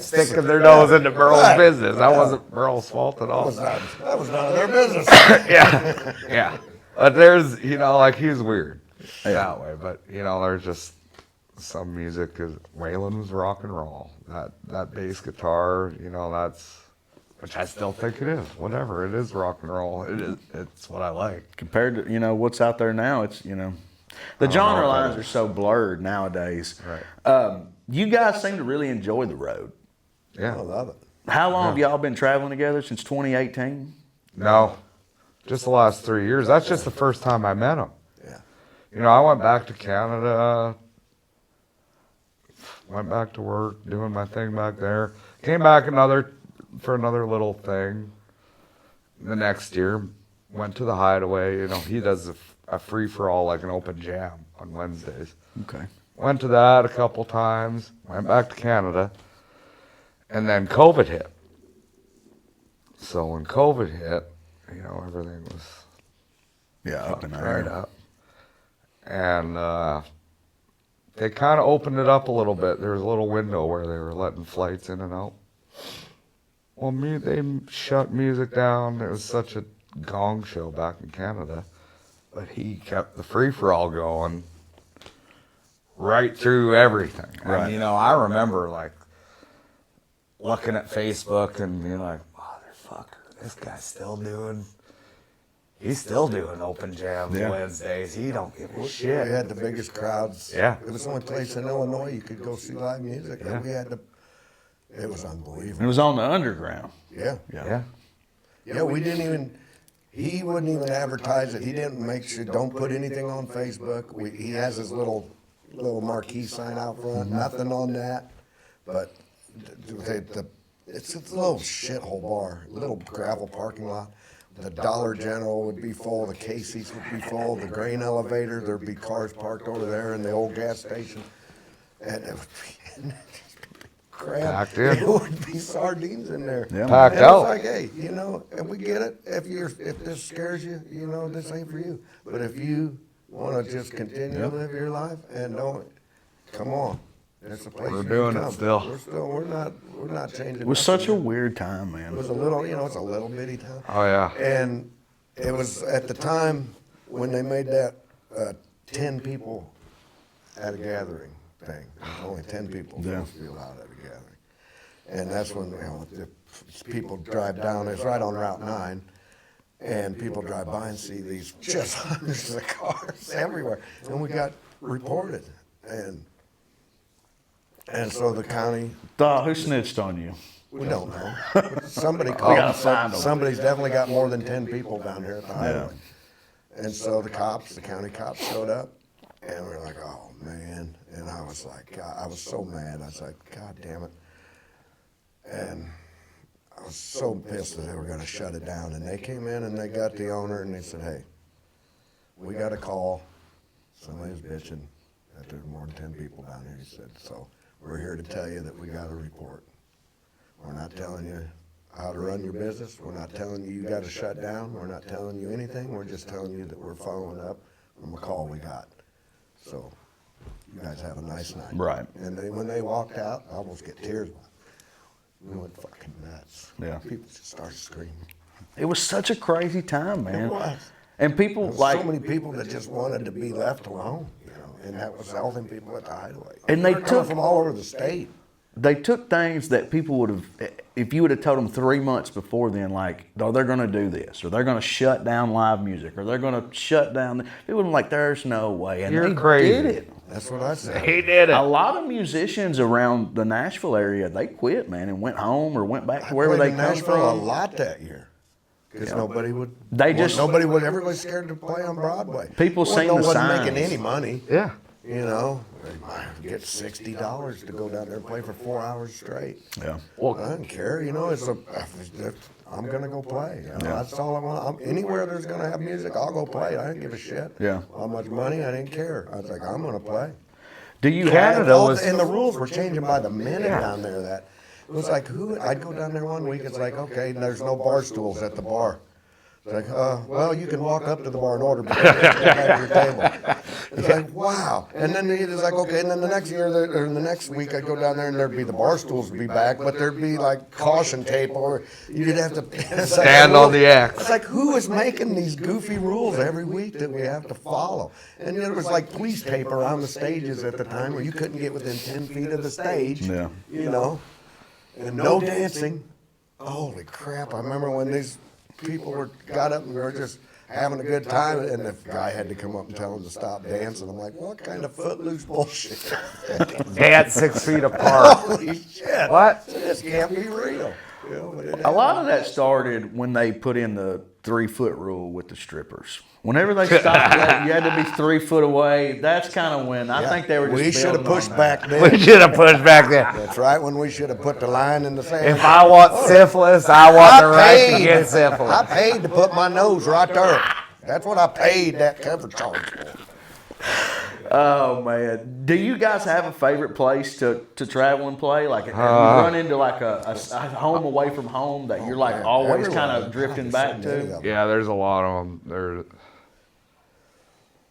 Sticking their nose into Merle's Right. business. That wasn't Merle's fault at all. That was none of their business. Yeah. But there's, he's weird that way. But, there's just some music, because Waylon was rock and roll. That bass guitar, which I still think it is. Whatever, it is rock and roll. It's what I like. Compared to what's out there now, it's the genre lines are so blurred nowadays. Right. You guys seem to really enjoy the road. Yeah. I love it. How long have y'all been traveling together? Since 2018? No, just the last 3 years. That's just the first time I met him. Yeah. I went back to Canada, went back to work, doing my thing back there. Came back for another little thing the next year. Went to the Hideaway. He does a free-for-all, like an open jam on Wednesdays. Okay. Went to that a couple times. Went back to Canada. And then COVID hit. So when COVID hit, everything was up in right there. up. And they kind of opened it up a little bit. There was a little window where they were letting flights in and out. Well, they shut music down. It was such a gong show back in Canada. But he kept the free-for-all going right through everything. Right. And, I remember, like, looking at Facebook and being like, motherfucker, this guy's he's still doing open jams Wednesdays. He don't give a shit. We had the biggest crowds. Yeah. It was the only place in Illinois you could go see live music. Yeah. And it was unbelievable. It was on the underground. Yeah. Yeah. We didn't even, he wouldn't even advertise it. He didn't make sure, don't put anything on Facebook. He has his little marquee sign out front, nothing on that. But it's a little shithole bar, little gravel parking lot. The Dollar General would be full, the Casey's would be full, the grain elevator, there'd be cars parked over there in the old gas station. And it would be crap. Packed in. It would be sardines in there. Yeah. Packed And out. it's like, hey, and we get it. If this scares you, this ain't for you. But if you want to just continue to live your life and don't, come on. That's the place We're you doing it come. still. We're not changing. It was such a weird time, It man. was a little, it's a little bitty town. Oh, yeah. And it was at the time when they made that 10 people at a gathering thing. Only 10 people supposed to be allowed at a gathering. And that's when the people drive down. It's right on Route 9. And people drive by and see these just hundreds of cars everywhere. And we got reported. And so the county, Who snitched on you? we don't know. Somebody called. gotta find 'em. Somebody's definitely got more than 10 people down here at the highway. And so the county cops showed up, and we were like, oh man. And I was like, God, I was so mad. I was like, God damn it. And I was so pissed that they were going to shut it down. And they came in and they got the owner and they said, hey, we got a call. Somebody was bitching that there's more than 10 people down here. He said, so we're here to tell you that we got a report. We're not telling you how to run your business. We're not telling you got to shut down. We're not telling you anything. We're just telling you that we're following up from a call we got. So you guys have a nice night. Right. And when they walked out, I almost get tears. We went fucking nuts. Yeah. People just started screaming. It was such a crazy time, man. It was. And people There's like so many people that just wanted to be left alone, and that was all them people at the hideaway. And they They're coming took- from all over the state. they took things that people would have, if you would have told them 3 months before then, like, oh, they're going to do this, or they're going to shut down live music, or they're going to shut down, people would have been like, there's no way. And You're they crazy. did it. That's what I said. He did A it. lot of musicians around the Nashville area, they quit, man, and went home or went back to wherever they played in come Nashville a from. lot that year. Because nobody would. Everybody's scared to play on Broadway. People seen the wasn't signs. making any money. Yeah. They get $60 to go down there and play for 4 hours straight. Yeah. Well, I don't care, I'm gonna go play. That's all I want. Anywhere there's gonna have music, I'll go play. I didn't give a shit. Yeah. How much money? I didn't care. I was like, I'm gonna play. Do you Canada have, was- And the rules were changing by the minute down there. That it was like, I'd go down there one week. It's like, okay, there's no bar stools at the bar. It's like, well, you can walk up to the bar and order, but you can't get back to your table. It's like, wow. And then it's like, okay, and then the next year, or the next week, I'd go down there and there'd be the bar stools would be back, but there'd be like caution tape, or you'd have to Stand on the X. It's like, who is making these goofy rules every week that we have to follow? And there was like police tape around the stages at the time where you couldn't get within 10 feet of the stage. Yeah. And no dancing. Holy crap! I remember when these people got up and were just having a good time, and the guy had to come up and tell them to stop dancing. I'm like, what kind of footloose bullshit? Dance 6 feet apart. Holy shit! What? This can't be real. a lot of that started when they put in the 3-foot rule with the strippers. Whenever they stopped, you had to be 3 foot away. That's kind of when I think they were just We should have building on pushed that. back We then. should have pushed back there. That's right, when we should have put the line in the sand. If I want syphilis, I want the right to get I syphilis. paid to put my nose right there. That's what I paid that cover charge for. Oh man, do you guys have a favorite place to travel and play? Like, have you run into like a home away from home that you're like always kind of drifting back to? Yeah, there's a lot of them.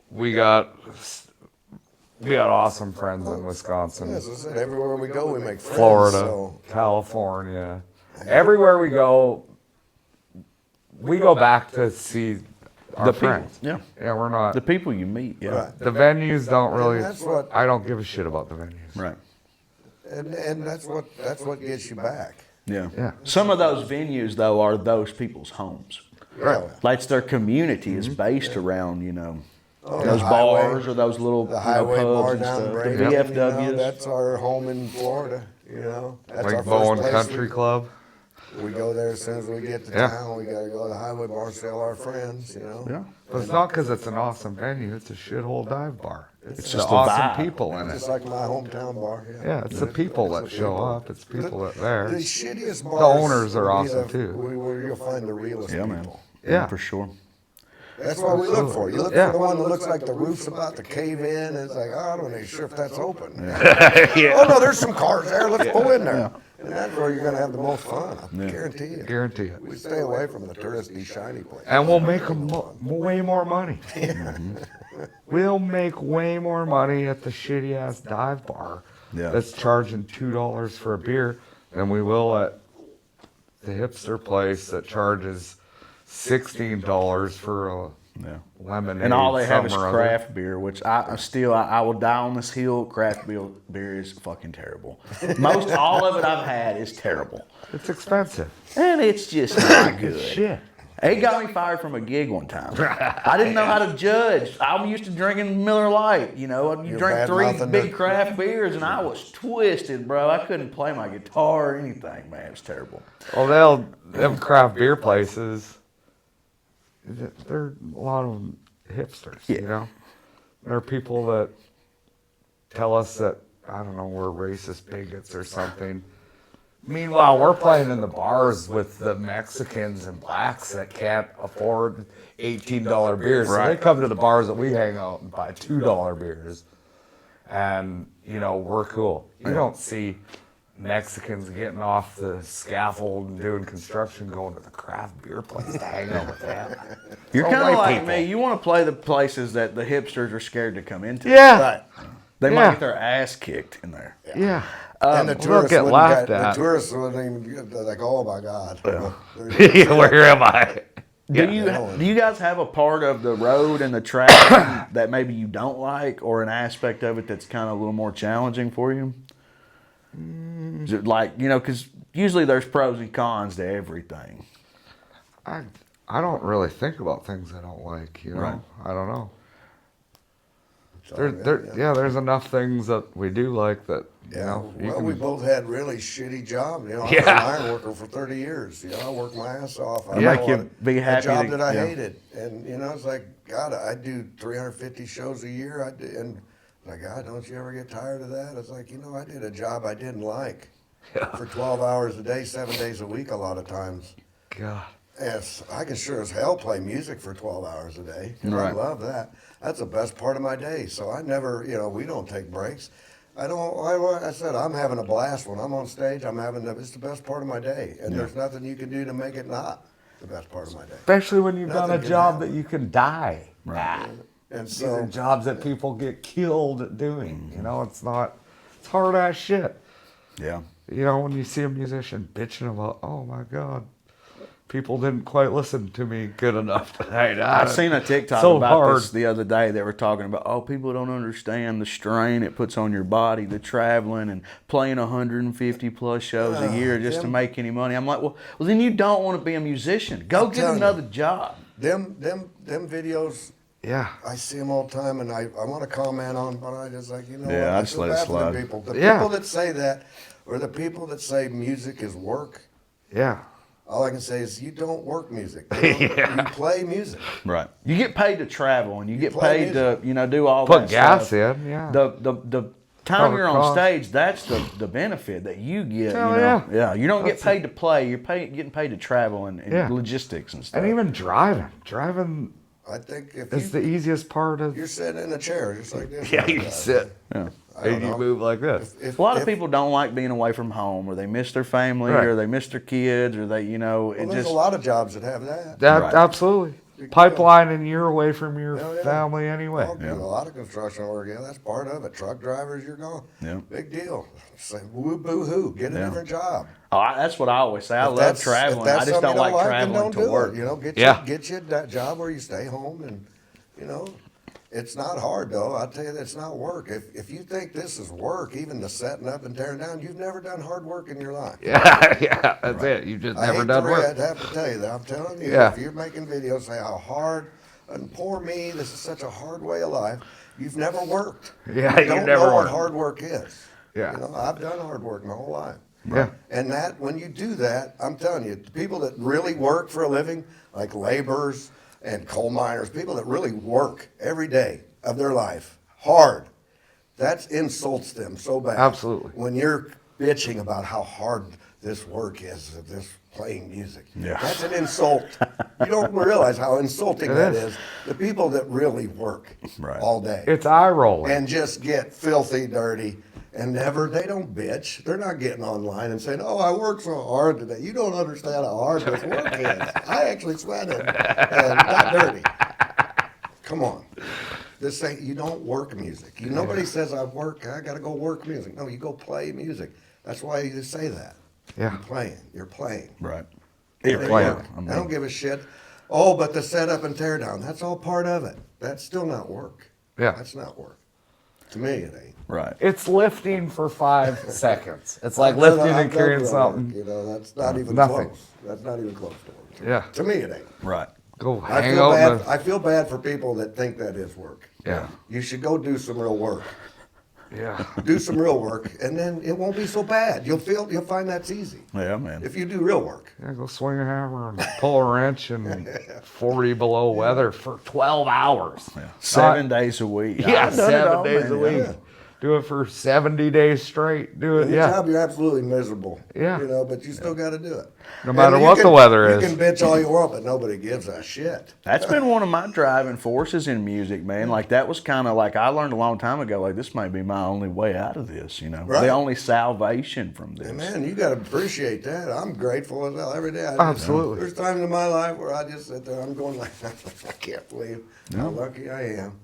We got awesome friends in Wisconsin. As I said, everywhere we go, we make friends. Florida, California, everywhere we go back to see our friends. Yeah, we're not the people you meet. Yeah, Right. the venues don't really. That's what, I don't give a shit about the venues. right. and that's what gets you back. Yeah. Some of those venues though are those people's homes. Right. Like their community is based around those the bars or those little The highway pubs bar and down stuff. Brady, The VFWs. that's our home in Florida. That's Like our Bowen first place Country Club. We go there as soon as we get to town. We gotta go to the highway bar, sell our friends. Yeah. But it's not because it's an awesome venue. It's a shithole dive bar. It's just the a awesome vibe. people in it. Just like my hometown bar. Yeah, it's the people that show up. It's people that there. The shittiest bars. The owners are will be awesome too. Where you'll find the realest Yeah, people. man. Yeah. For sure. That's what we look for. You look Yeah. for the one that looks like the roof's about to cave in. And it's like, oh, I'm not even sure if that's open. Yeah. Oh no, there's some cars there. Let's pull in there. And that's where you're gonna have the most fun. I guarantee you. Guarantee it. We stay away from the touristy, shiny places. And we'll make way more money. We'll make way more money at the shitty ass dive bar that's charging $2 for a beer than we will at the hipster place that charges $16 for a lemonade. And all they have is somewhere other. craft beer, which I will die on this hill. Craft beer is fucking terrible. Most all of it I've had is terrible, It's expensive. and it's just not good. Shit. It got me fired from a gig one time. I didn't know how to judge. I'm used to drinking Miller Lite. You You're drink bad 3 mouthing big to- craft beers, and I was twisted, bro. I couldn't play my guitar or anything, man. It was terrible. Well, them craft beer places, they're a lot of them hipsters, They're people that tell us that, I don't know, we're racist bigots or something. Meanwhile, we're playing in the bars with the Mexicans and blacks that can't afford $18 beers. So they come to the bars that we hang out and buy $2 beers. And, we're cool. You don't see Mexicans getting off the scaffold and doing construction going to the craft beer place to hang out with them. You're So kind of white like people. me. You want to play the places that the hipsters are scared to come into. Yeah. Right. They Yeah. might get their ass kicked in there. Yeah. And the they'll tourists get wouldn't laughed get, at. The tourists wouldn't even they're like, oh my God. Where am I? Do you guys have a part of the road and the track that maybe you don't like, or an aspect of it that's kind of a little more challenging for you? Is it like, because usually there's pros and cons to everything. I don't really think about things I don't like, Right. I don't know. There's enough things that we do like that, We both had really shitty jobs. I was Yeah. an iron worker for 30 years. I worked my ass off. I Make you be a happy job to- that I yeah. hated. And, it's like, God, I do 350 shows a year. And like, God, don't you ever get tired of that? It's like, I did a job I didn't like for 12 hours a day, 7 days a week a lot of times. God. Yes, I can sure as hell play music for 12 hours a day. And I Right. love that. That's the best part of my day. So I never, we don't take breaks. I said, I'm having a blast when I'm on stage. It's the best part of my day. And there's nothing you can do to make it not the best part of my day. Especially when you've done a Nothing can job happen. that you can die at. And These are so, jobs that people get killed at doing. It's hard ass shit. Yeah. When you see a musician bitching about, oh my God, people didn't quite listen to me good enough tonight. I seen a TikTok so about hard. this the other day. They were talking about, people don't understand the strain it puts on your body, the traveling and playing 150 plus shows a year just to make any money. I'm like, well, then you don't want to be a musician. Go get telling another job. them videos, Yeah. I see them all the time, and I want to comment on, but I just like, Yeah, I just feel let it bad for them slide. people. The Yeah. people that say that, or the people that say music is work, Yeah. all I can say is you don't work music. You play music. Right. You get paid to travel, and you get play paid to do all Put that gas stuff. in, yeah. The time Cover you're on costs. stage, that's the benefit that you get. Hell yeah. Yeah. You don't get paid to play. You're getting paid to travel and Yeah. logistics and stuff. And even driving I think if It's the easiest part of. you're sitting in a chair just like this. Yeah, you sit. Yeah. And you move like this. If, A lot of people don't like being away from home, or they miss their family, Right. or they miss their kids, or they, well, there's a lot of jobs that have that. Right. Absolutely. Pipelining, you're away from your Hell yeah. family anyway. Well, a lot of construction work, that's part of it. Truck drivers, you're gone. Yeah. Big deal. Say woo boo hoo, get a different job. that's what I always say. I If love that's- if traveling. that's I just something don't you like then traveling don't to do it. work. You know, get you that job where you stay home, and it's not hard though. I'll tell you, that's not work. If you think this is work, even the setting up and tearing down, you've never done hard work in your life. Yeah, that's it. You've just I never hate done to work. I'd have to tell you that. I'm telling you, Yeah. if you're making videos, say how hard, and poor me, this is such a hard way of life. You've never worked. Yeah, you you don't never know what worked. hard work is. Yeah. I've done hard work my whole life. Yeah. And that when you do that, I'm telling you, the people that really work for a living, like laborers and coal miners, people that really work every day of their life hard, that insults them so bad. Absolutely. When you're bitching about how hard this work is, of this playing music, that's an insult. You don't realize how insulting that is. The people that really work all day. It's eye rolling. And just get filthy dirty. And they don't bitch. They're not getting online and saying, "Oh, I worked so hard today." You don't understand how hard this work is. I actually sweated and got dirty. Come on. You don't work music. Nobody says I got to go work music. No, you go play music. That's why you say that. Yeah. You're playing. Right. You're playing. I don't give a shit. Oh, but the setup and tear down, that's all part of it. That's still not work. Yeah. That's not work. To me, it ain't. Right. It's lifting for 5 seconds. It's like lifting and carrying something. That's not even Nothing. close. That's not even close to work. Yeah. To me, it ain't. Right. Go I hang feel out. bad. I feel bad for people that think that is work. Yeah. You should go do some real work. Yeah. Do some real work, and then it won't be so bad. You'll find that's easy. Yeah, man. If you do real work. Yeah, go swing a hammer and pull a wrench in 40 below weather for 12 hours. Yeah. 7 days a week. Yeah, I've done it 7 all, days man. a week. Yeah. Do it for 70 days straight. Do it, In your yeah. job, you're absolutely miserable. Yeah. But you still got to do it. No matter And what the weather is. You can bitch all you want, but nobody gives a shit. That's been one of my driving forces in music, man. Like, that was kind of like, I learned a long time ago, like, this may be my only way out of this, Right. The only salvation from this. And man, you got to appreciate that. I'm grateful as hell every day. Absolutely. There's times in my life where I just sit there, I'm going like, I can't believe how lucky I am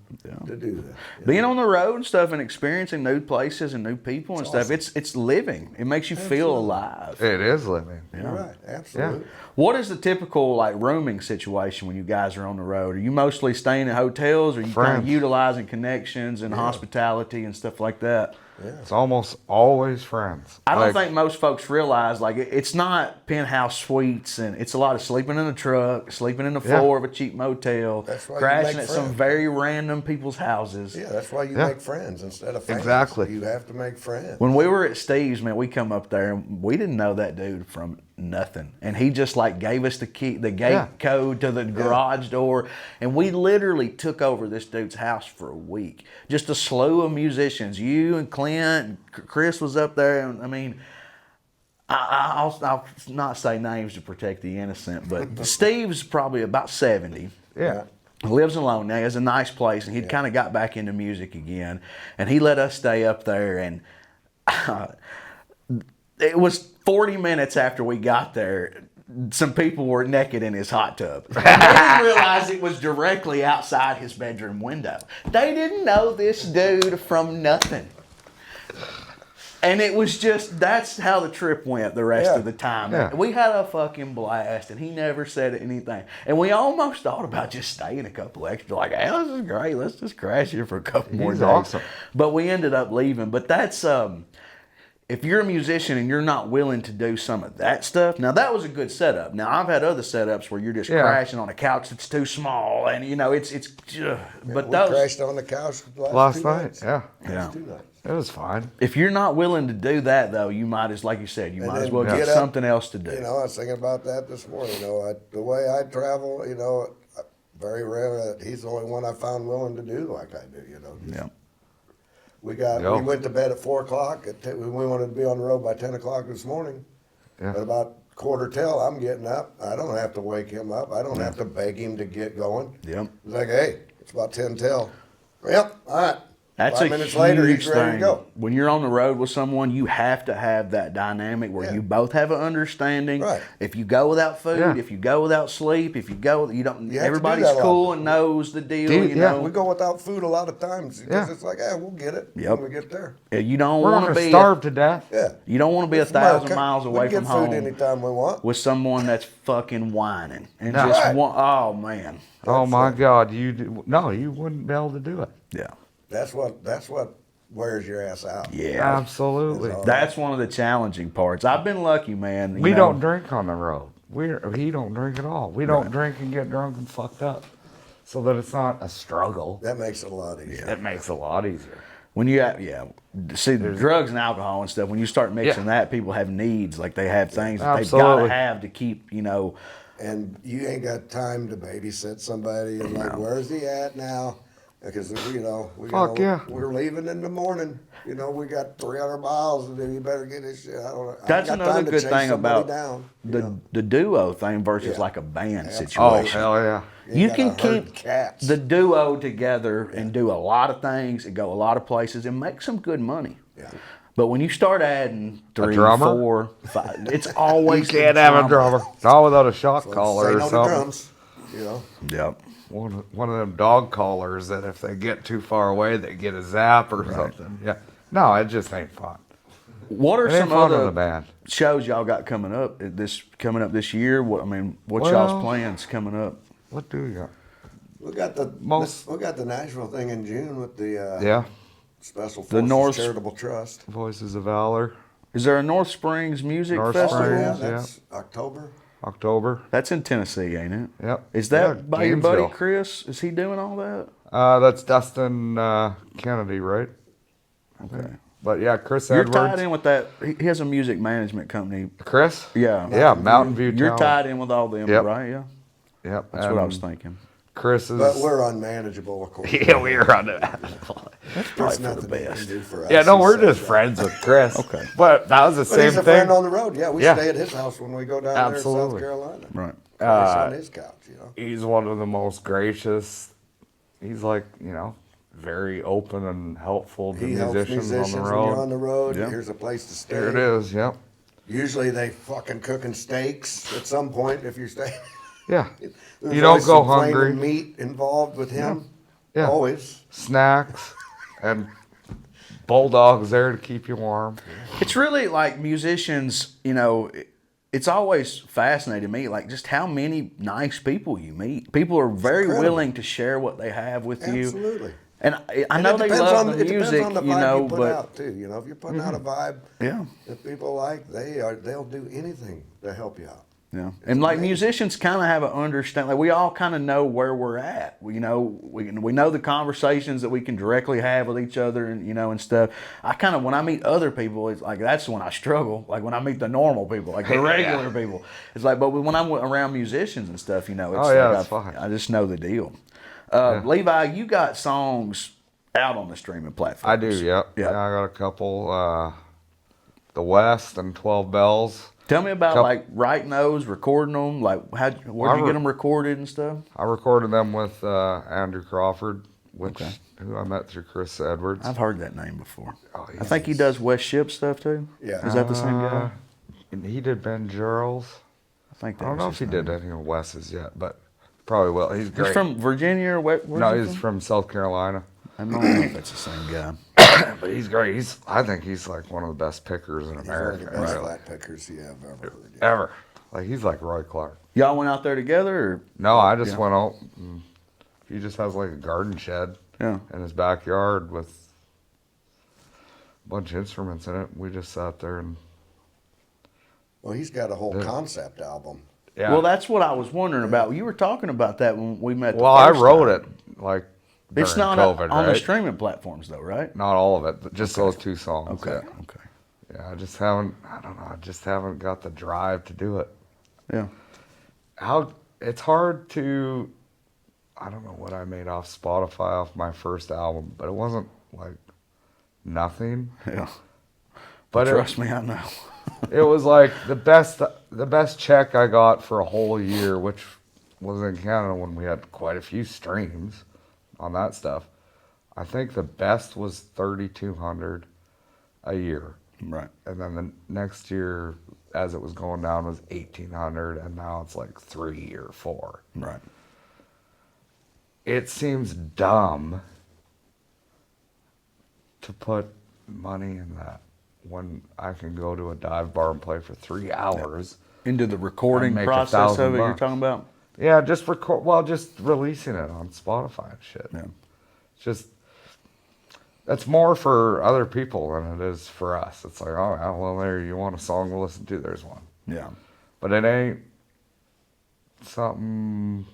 to do that. Being on the road and stuff and experiencing new places and new people and stuff, it's living. It makes you feel alive. It is living. You're right, absolutely. What is the typical like rooming situation when you guys are on the road? Are you mostly staying in hotels, or are you kind Friends. of utilizing connections and hospitality and stuff like that? It's almost always friends. I don't Like, think most folks realize like it's not penthouse suites, and it's a lot of sleeping in a truck, sleeping in the floor of a cheap motel, That's why you crashing make at some friends. very random people's houses. Yeah, that's why you make friends instead of fans. Exactly. You have to make friends. When we were at Steve's, man, we come up there and we didn't know that dude from nothing, and he just like gave us the key, the gate code to the garage door, and we literally took over this dude's house for a week. Just a slew of musicians, you and Clint, and Chris was up there, and I mean, I'll not say names to protect the innocent, but Steve's probably about 70. Yeah. Lives alone now. He has a nice place, and he'd kind of got back into music again, and he let us stay up there, and it was 40 minutes after we got there, some people were naked in his hot tub. They didn't realize it was directly outside his bedroom window. They didn't know this dude from nothing. And it was just, that's how the trip went the rest of the time. Yeah. We had a fucking blast, and he never said anything. And we almost thought about just staying a couple extra, like, hey, this is great. Let's just crash here for a couple more days. Awesome. But we ended up leaving. But that's, if you're a musician and you're not willing to do some of that stuff, now that was a good setup. Now I've had other setups where you're just crashing on a couch that's too small, and it's but We those crashed on the couch Last two night, nights. yeah. Last 2 nights. It was fine. if you're not willing to do that though, you might as like you said, you And might as then well get get up, something else to do. I was thinking about that this morning. The way I travel, very rare that he's the only one I found willing to do like I do. Yeah. We went to bed at 4 o'clock. We wanted to be on the road by 10 o'clock this morning. Yeah. But about quarter till, I'm getting up. I don't have to wake him up. I don't have to beg him to get going. Yep. He's like, hey, it's about 10 till. Yep, all right. That's 5 minutes later, he's ready to go. When you're on the road with someone, you have to have that dynamic where you both have an understanding. Right. If you go without food, if you go without sleep, if you go, you don't. Everybody's cool and knows the deal. You know, we go without food a lot of times because it's like, we'll get it when we get there. You don't We're want to gonna be starve to death. Yeah. You don't want to be It's 1,000 America. miles away we from get home food anytime we want. with someone that's fucking whining and No. just Right. oh man. Oh my God, you wouldn't be able to do it. Yeah. That's what wears your ass out. Yeah. Absolutely. That's one of the challenging parts. I've been lucky, man. You We know. don't drink on the road. He don't drink at all. We don't drink and get drunk and fucked up, so that it's not a struggle. That makes it a lot easier. It makes it a lot easier. When you see drugs and alcohol and stuff, when you start mixing that, people have needs, like they have things that they've got to have to keep, And you ain't got time to babysit somebody and like, where's he at now? Because we're leaving in the morning. We got 300 miles, and then you better get his shit. That's another good thing about the duo thing versus like a band situation. Oh hell yeah! You can keep the duo together and do a lot of things and go a lot of places and make some good money. Yeah. But when you start adding 3, drummer? 4, 5, it's always You can't have a drummer. Not without a shock collar Say or no to something. drums. Yep. One of them dog collars that if they get too far away, they get a zap or something. Yeah. No, it just ain't fun. What are It ain't some fun in other the band. shows y'all got coming up this year? What's y'all's plans coming up? What do we got? We got the Nashville thing in June with the Special Forces Charitable Trust. Voices of Valor. Is there a North Springs Music North Festival? Springs. That's October. October. That's in Tennessee, ain't it? Yep. Is that by your buddy Gainesville. Chris? Is he doing all that? That's Dustin Kennedy, right? Okay. But yeah, Chris You're Edwards. tied in with that. He has a music management company. Chris? Yeah. Yeah, Mountain View You're Talent. tied in with all them, Yep. right? Yeah. Yep. That's what I was thinking. Chris is. But we're unmanageable, of course. Yeah, we are on that. Probably There's for nothing the they can best. do for us. Yeah, no, we're He's just such a- friends with Chris. Okay. But that was the But same he's a thing. friend on the road. Yeah, we Yeah. stay at his house when we go down there in Absolutely. South Carolina. Right. He's on his couch, He's one of the most gracious. He's like, very open and helpful to He helps musicians musicians on the when you're on road. the road. Yeah. Here's a place to stay. There it is. Yep. Usually they fucking cooking steaks at some point if you're staying. Yeah. There's You don't always go some flaming hungry. meat involved with him. Yeah. Always. Snacks and bulldogs there to keep you warm. It's really like musicians, it's always fascinated me, like just how many nice people you meet. People are very incredible. willing to share what they have with you. Absolutely. And I know it they depends love on, the it music, depends on the vibe you put but out too. If you're putting out a vibe yeah, that people like, they'll do anything to help you out. yeah. And like musicians kind of have an understanding. Like we all kind of know where we're at. We know the conversations that we can directly have with each other, and and stuff. I kind of when I meet other people, it's like that's when I struggle. Like when I meet the normal people, like the regular people, it's like. But when I'm around musicians and stuff, it's it's fine. I just know the deal. Levi, you got songs out on the streaming platforms. I do, yep. Yeah. I got a couple. The West and 12 Bells. Tell me about like writing those, recording them. Like where'd you get them recorded and stuff? I recorded them with Andrew Crawford, who I met through Chris Edwards. I've heard that name before. Oh, I think he does West Ship stuff too. Yeah. Is that the same guy? And he did Ben Jarrell's. I think that I don't was know his if he name. did anything with Wes's yet, but probably will. He's great. He's from Virginia or where? No, he's from South Carolina. I don't know if that's the same guy. But he's great. I think he's like one of the best pickers in He's one of America. the best Really. flat pickers you have ever heard. Ever. Like he's like Roy Clark. Y'all went out there together, or No, I just went out. And he just has like a garden shed yeah? in his backyard with a bunch of instruments in it. We just sat there and Well, he's got a whole concept album. yeah. Well, that's what I was wondering about. You were talking about that when we met. Well, I wrote it like It's during not COVID, on right? the streaming platforms though, right? Not all of it, but just those two songs. Okay. Yeah. Okay. Yeah, I just haven't. I don't know. I just haven't got the drive to do it. Yeah. It's hard to. I don't know what I made off Spotify off my first album, but it wasn't like nothing. Yeah. But Trust me, I know. It was like the best check I got for a whole year, which was in Canada when we had quite a few streams on that stuff. I think the best was $3,200 a year. Right. And then the next year, as it was going down, was $1,800, and now it's like 3 or 4. Right. It seems dumb to put money in that when I can go to a dive bar and play for 3 hours. Into the recording make process of it, you're $1,000. talking about? Yeah, just just releasing it on Spotify and shit. Yeah. It's just, that's more for other people than it is for us. It's like, oh, yeah, well, there, you want a song to listen to, there's one. Yeah. But it ain't something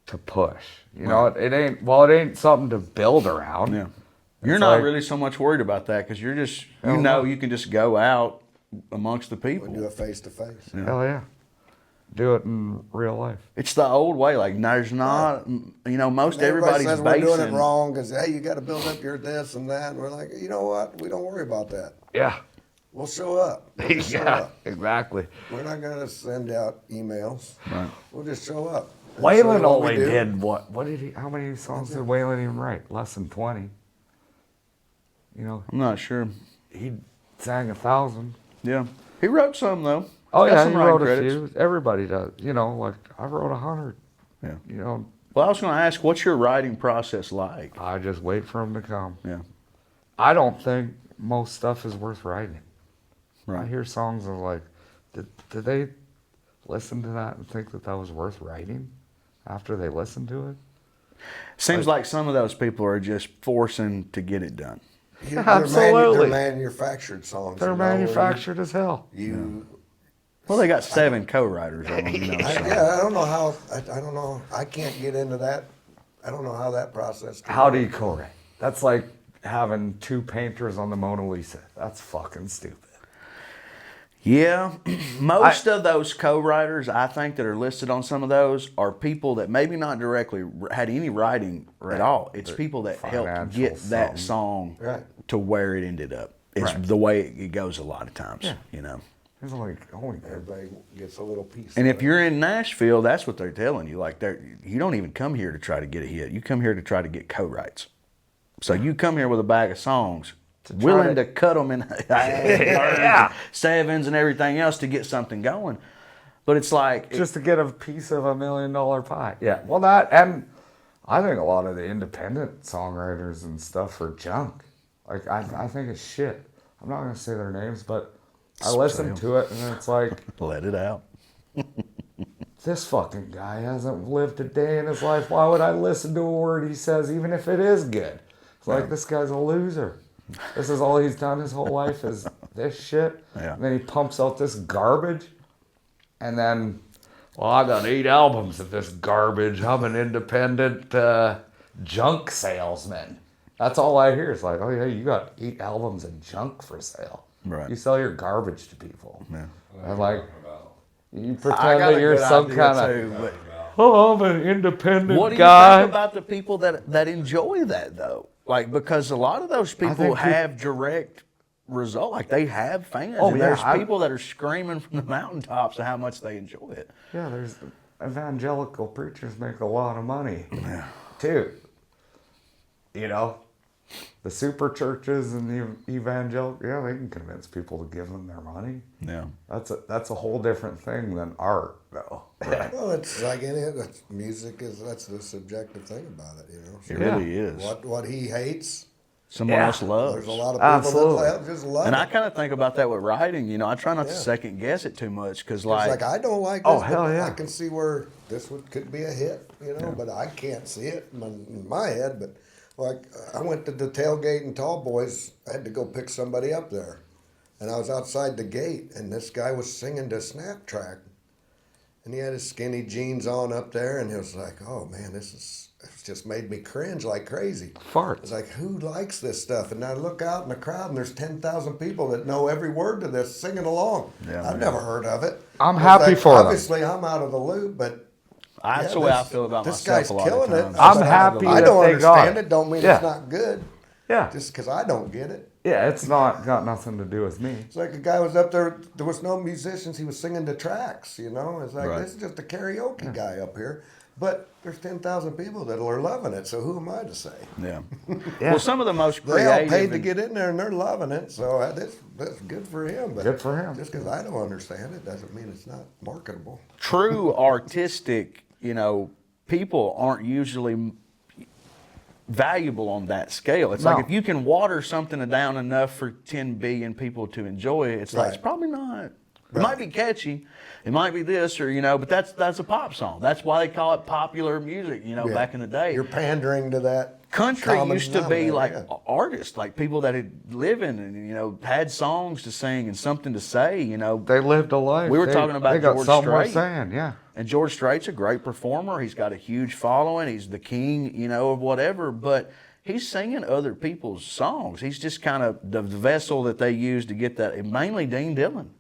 to push. You know, it ain't something to build around. Yeah. You're It's not like- really so much worried about that because you're just, Hell no. you can just go out amongst the people. We do it face to face. Hell yeah. Do it in real life. It's the old way. Like, there's not, most everybody's says we're doing it basing. wrong because, hey, you got to build up your this and that. And we're like, you know what? We don't worry about that. Yeah. We'll show up. We'll just show Yeah, up. exactly. We're not going to send out emails. Right. We'll just show up. And Waylon say what we only do. did what? What did he? How many songs did Waylon even write? Less than 20. You know, I'm not sure. he sang 1,000. Yeah. He wrote some, though. Oh Got yeah, some he writing wrote a credits. few. Everybody does. You know, like I wrote 100. Yeah. You know, Well, I was going to ask, what's your writing process like? I just wait for him to come. Yeah. I don't think most stuff is worth writing. I Right. hear songs and like, did they listen to that and think that was worth writing after they listened to it? Seems like some of those people are just forcing to get it done. They're Absolutely. manufactured songs. They're you know, where manufactured as hell. You, Well, they got 7 co-writers on them, so. I don't know how. I don't know. I can't get into that. I don't know how that process. goes. How do you co-write? That's like having 2 painters on the Mona Lisa. That's fucking stupid. Yeah, most of those co-writers, I think, that are listed on some of those are people that maybe not directly had any writing at all. It's people that helped financial get that something. song Right. to where it ended up. It's Right. the way it goes a lot of times, Yeah. you know. It's like, holy crap. Everybody gets a little piece. And of if it. you're in Nashville, that's what they're telling you. Like, you don't even come here to try to get a hit. You come here to try to get co-writes. So you come here with a bag of songs, willing to cut them in Yeah. 7s and everything else to get something going. But it's like, Just to get a piece of $1 million pie. Yeah. Well, that, and I think a lot of the independent songwriters and stuff are junk. Like, I think it's shit. I'm not going to say their names, but I listen to it and it's like, let it out. this fucking guy hasn't lived a day in his life. Why would I listen to a word he says, even if it is good? It's like, this guy's a loser. This is all he's done his whole life is this shit. Yeah. And then he pumps out this garbage. And then, well, I got 8 albums of this garbage. I'm an independent junk salesman. That's all I hear. It's like, oh yeah, you got 8 albums of junk for sale. Right. You sell your garbage to people. Yeah. I'm like, you I pretend got that a you're good some idea, kind too, of, but oh, I'm an independent what do you guy. think about the people that enjoy that, though? Like, because a lot of those people think have direct result. Like, they have fans. Oh, and yeah, there's people that are screaming from the mountaintops of how much they enjoy it. Yeah, there's evangelical preachers make a lot of money, too. You know, the super churches and the evangelical, yeah, they can convince people to give them their money. Yeah. That's a whole different thing than art, though. Well, it's like music is. That's the subjective thing about it, you know. So It really is. what he hates, Someone Yeah. else loves. there's a lot of people Absolutely. that just love And it. I kind of think about that with writing. You know, I try not to Yeah. second guess it too much because, It's like, like I don't like this, Oh, but hell yeah. I can see where this could be a hit, you know, but I can't see it in my head. But like I went to the tailgate in Tall Boys, I had to go pick somebody up there, and I was outside the gate, and this guy was singing the snap track, and he had his skinny jeans on up there, and it was like, oh man, it's just made me cringe like crazy. Farts. It's like, who likes this stuff? And I look out in the crowd, and there's 10,000 people that know every word to this, singing along. Yeah, I've man. never heard of it. I'm It's happy for them. Obviously, I'm out of the loop, but that's yeah, the way I this- feel about this myself guy's a lot killing of it. times. I'm happy I that don't they got understand it. it. Don't mean Yeah. it's not good. Yeah. Just because I don't get it. Yeah, it's not got nothing to do with me. It's like a guy was up there. There was no musicians. He was singing the tracks. You know, it's like this is just a karaoke guy up here. But there's 10,000 people that are loving it. So who am I to say? Yeah. Well, some of the most They creative. all paid to get in there and they're loving it. So that's good for him. But Good for him. Just because I don't understand it doesn't mean it's not marketable. True artistic, people aren't usually valuable on that scale. It's like if you can water something down enough for 10 billion people to enjoy it, it's like it's probably not. It might be catchy, it might be this or but that's a pop song. That's why they call it popular music. Back in the day, You're pandering to that. Country common used to be denominator, like yeah. artists, like people that had living and had songs to sing and something to say. They lived a life. We were talking about they got George something worth Strait. saying, yeah. And George Strait's a great performer. He's got a huge following. He's the king, of whatever. But he's singing other people's songs. He's just kind of the vessel that they use to get that. Mainly Dean Dillon,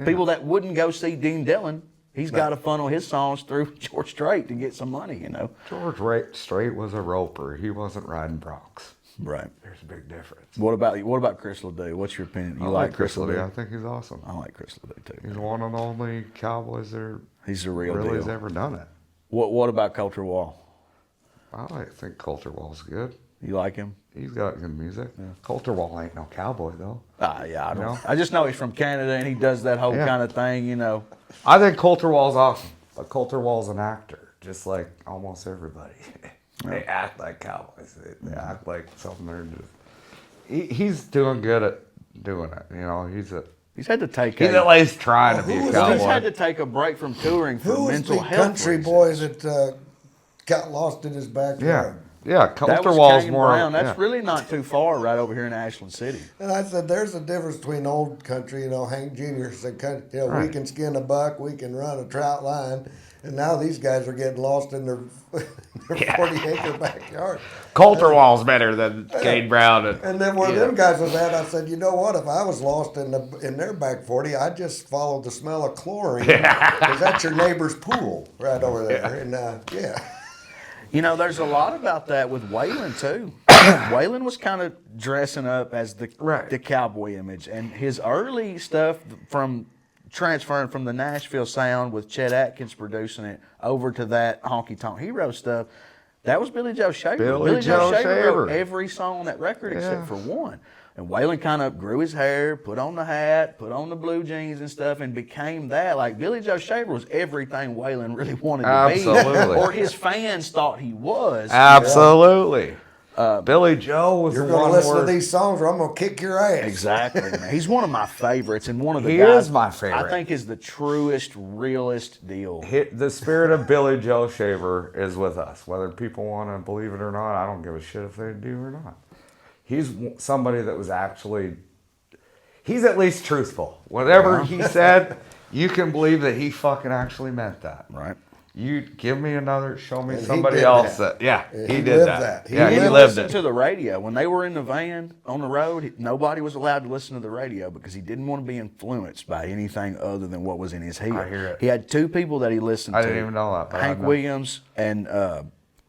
People that wouldn't go see Dean Dillon, he's got to funnel his songs through George Strait to get some money, George Strait was a roper. He wasn't riding broncs. Right. There's a big difference. What about Chris Ledoux? What's your opinion? You like Chris Ledoux? I think he's awesome. I like Chris Ledoux too. He's one of the only cowboys that he's the real really deal. has ever done it. What about Coulter Wall? I think Coulter Wall's good. You like him? He's got good music. Yeah. Coulter Wall ain't no cowboy though. Yeah, I don't. I just know he's from Canada and he does that whole kind of thing, I think Coulter Wall's awesome, but Coulter Wall's an actor, just like almost everybody. They act like cowboys. They act like something they're just. He's doing good at doing it. He's had to take. He's at least trying to be a cowboy. He's had to take a break from touring for Who was mental the health country reasons. boys that got lost in his backyard? Yeah, That Coulter was Wall's Kane more. Brown. That's really not too far, right over here in Ashland City. And I said, there's a difference between old country. Hank Jr. said, we can skin a buck, we can run a trout line, and now these guys are getting lost in their 40-acre backyard. Coulter Wall's better than Kane Brown. And then where them guys was at, I said, you know what? If I was lost in their back 40, I'd just follow the smell of chlorine, because that's your neighbor's pool right over there. And there's a lot about that with Waylon too. Waylon was kind of dressing up as the cowboy image, and his early stuff from transferring from the Nashville sound with Chet Atkins producing it over to that honky tonk hero stuff. That was Billy Joe Shaver. Billy Joe Shaver wrote every song on that record except for one. And Waylon kind of grew his hair, put on the hat, put on the blue jeans and stuff, and became that. Like, Billy Joe Shaver was everything Waylon really wanted to be. Or his fans thought he was. Absolutely. Billy Joe was You're the one. going to listen to these songs or I'm going to kick your ass. Exactly, man. He's one of my favorites and one of the He guys is my favorite. I think is the truest, realest deal. The spirit of Billy Joe Shaver is with us. Whether people want to believe it or not, I don't give a shit if they do or not. He's somebody that was actually, he's at least truthful. Whatever he said, you can believe that he fucking actually meant that. Right. You give me another, show me somebody else that. He did that. He lived it. To the radio. When they were in the van on the road, nobody was allowed to listen to the radio because he didn't want to be influenced by anything other than what was in his head. I hear it. He had two people that he listened to. I didn't even know that. Hank Williams and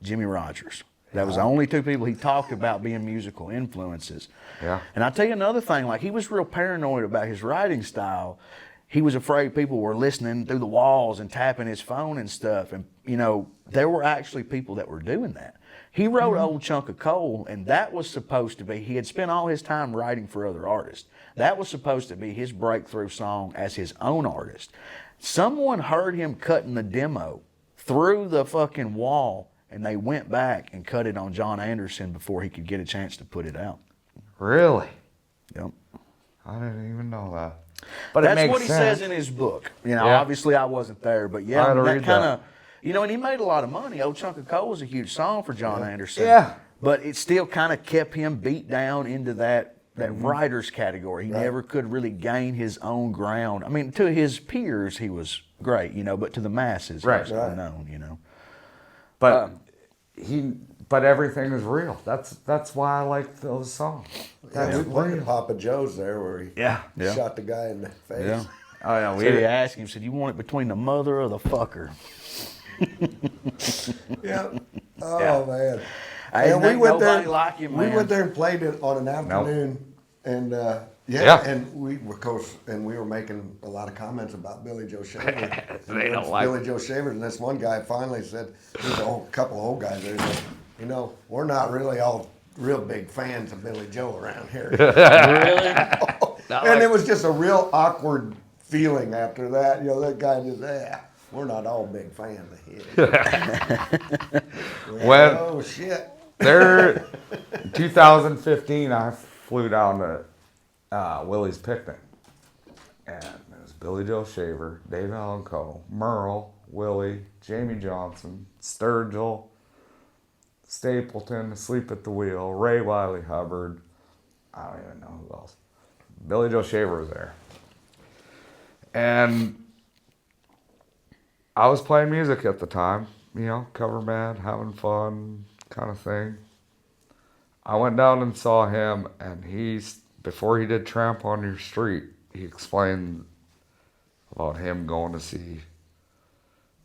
Jimmy Rogers. That was the only two people he talked about being musical influences. Yeah. And I'll tell you another thing, like he was real paranoid about his writing style. He was afraid people were listening through the walls and tapping his phone and stuff. And, there were actually people that were doing that. He wrote Old Chunk of Coal, and that was supposed to be, he had spent all his time writing for other artists. That was supposed to be his breakthrough song as his own artist. Someone heard him cutting the demo through the fucking wall, and they went back and cut it on John Anderson before he could get a chance to put it out. Really? Yep. I didn't even know that. But that's what he says in his book. Obviously I wasn't there, but that kind of, and he made a lot of money. Old Chunk of Coal was a huge song for John Anderson. Yeah. But it still kind of kept him beat down into that writer's category. He never could really gain his own ground. I mean, to his peers, he was great, but to the masses, he was unknown, But but everything is real. That's why I like those songs. We played at Papa Joe's there where he shot the guy in the face. Yeah. Oh yeah, he asked him, said, "You want it between the mother or the fucker?" Oh man. And we went there. Like him, we went there and played it on an afternoon And Yeah. and we were making a lot of comments about Billy Joe Shaver. They don't like Billy Joe Shaver, and this one guy finally said, there's a couple of old guys there, said, we're not really all real big fans of Billy Joe around here. Really? And it was just a real awkward feeling after that. That guy just, we're not all big fans of his. Oh shit. There, 2015, I flew down to Willie's Picnic, and it was Billy Joe Shaver, Dave Allen Coe, Merle, Willie, Jamie Johnson, Sturgill, Stapleton, Asleep at the Wheel, Ray Wiley Hubbard. I don't even know who else. Billy Joe Shaver was there, and I was playing music at the time, cover band, having fun, kind of thing. I went down and saw him, and before he did Tramp on Your Street, he explained about him going to see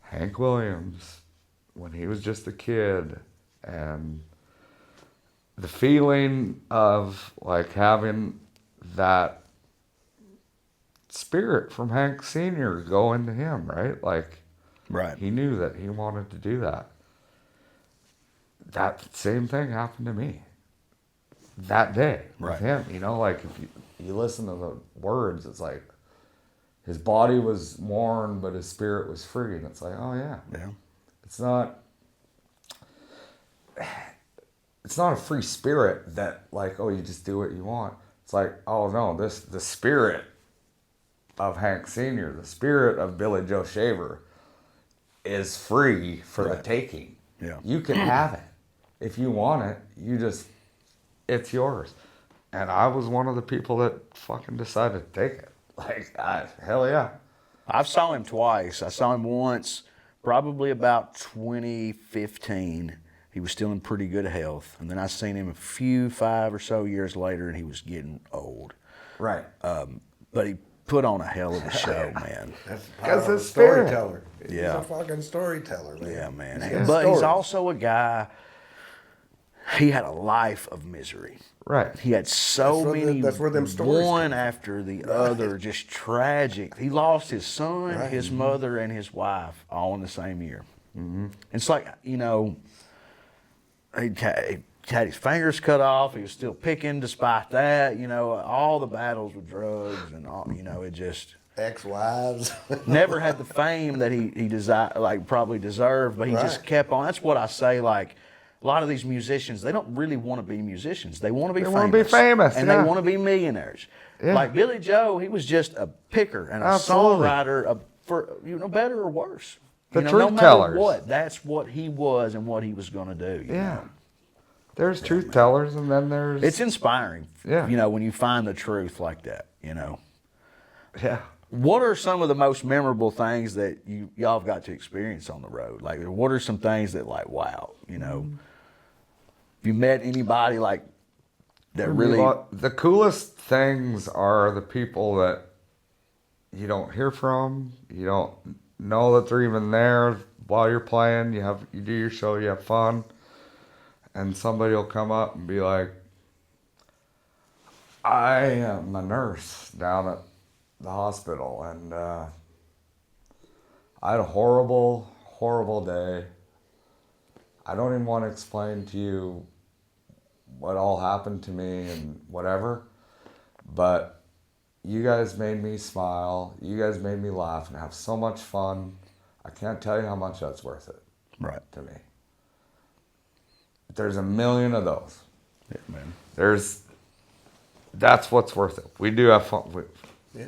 Hank Williams when he was just a kid, and the feeling of like having that spirit from Hank Sr. go into him, right? Like, right. He knew that he wanted to do that. That same thing happened to me that day with him. Like if you listen to the words, it's like his body was worn, but his spirit was free. And it's like, oh yeah. It's not a free spirit that like, oh, you just do what you want. It's like, oh no, the spirit of Hank Sr., the spirit of Billy Joe Shaver is free for the taking. Yeah. You can have it. If you want it, it's yours. And I was one of the people that fucking decided to take it. Like, hell yeah. I saw him twice. I saw him once, probably about 2015. He was still in pretty good health. And then I seen him 5 or so years later, and he was getting old. Right. But he put on a hell of a show, man. That's because he's a storyteller. Yeah. He's a fucking storyteller, man. Yeah, man. He's But he's also a guy, he had a life of misery. Right. He had many, that's where them stories one after the other, just tragic. He lost his son, his mother, and his wife all in the same year. Mm-hmm. It's like, he had his fingers cut off. He was still picking despite that. All the battles with drugs and all, it just... Ex-wives. Never had the fame that he desired, like probably deserved, but he just kept on. That's what I say, like, a lot of these musicians, they don't really want to be musicians. They want to be famous. And they want to be millionaires. Yeah. Like Billy Joe, he was just a picker and a songwriter for, better or worse. The truth no matter tellers. What, that's what he was and what he was going to do. You know? There's truth tellers, and then there's... It's inspiring, yeah. When you find the truth like that, Yeah. What are some of the most memorable things that y'all have got to experience on the road? Like, what are some things that, like, wow, Have you met anybody like that really? The coolest things are the people that you don't hear from. You don't know that they're even there while you're playing. You do your show, you have fun, and somebody will come up and be like, "I am a nurse down at the hospital, and I had a horrible, horrible day. I don't even want to explain to you what all happened to me and whatever, but you guys made me smile. You guys made me laugh and have so much fun. I can't tell you how much that's worth it." Right. To me. There's a million of those. Yeah, man. That's what's worth it. We do have fun.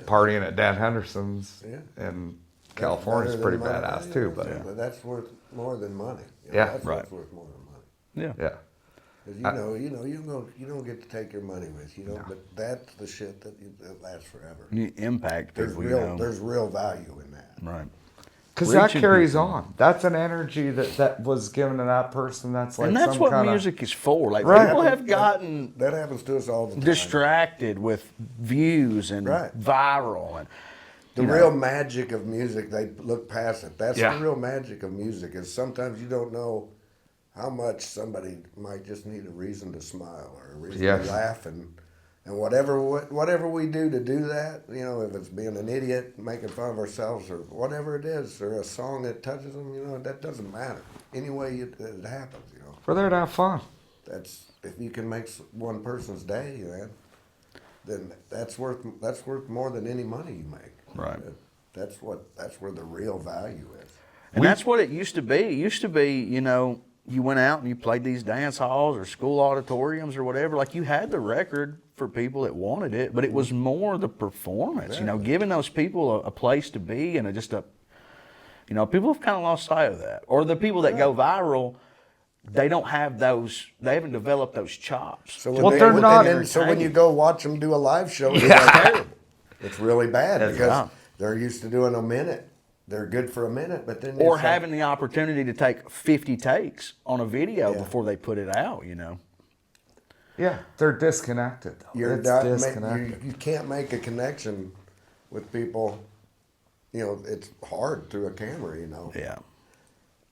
Partying at Dan Henderson's in California is pretty badass too. But that's worth more than money. That's what's worth more than money. Yeah. Yeah. Because you don't get to take your money with you. But that's the shit that lasts forever. You impact people. There's real value in that. Right. Because that carries on. That's an energy that was given to that person. That's like, and that's what music is for. Like, people have gotten that happens to us all the time. Distracted with views and viral and the real magic of music. They look past it. That's the real magic of music. Is sometimes you don't know how much somebody might just need a reason to smile or a reason to laugh, and And whatever we do to do that, you know, if it's being an idiot, making fun of ourselves, or whatever it is, or a song that touches them, you know, that doesn't matter. Any way it happens, you know. We're there to have fun. That's if you can make one person's day, man, then that's worth more than any money you make. Right. That's where the real value is. And that's what it used to be. It used to be, you know, you went out and you played these dance halls or school auditoriums or whatever. Like, you had the record for people that wanted it, but it was more the performance, you know, giving those people a place to be and you know, people have kind of lost sight of that. Or the people that go viral, they don't have those, they haven't developed those chops. So when you go watch them do a live show, it's terrible. It's really bad because they're used to doing a minute. They're good for a minute, but then or having the opportunity to take 50 takes on a video before they put it out, you know. Yeah, they're disconnected. You can't make a connection with people. You know, it's hard through a camera. You know. Yeah.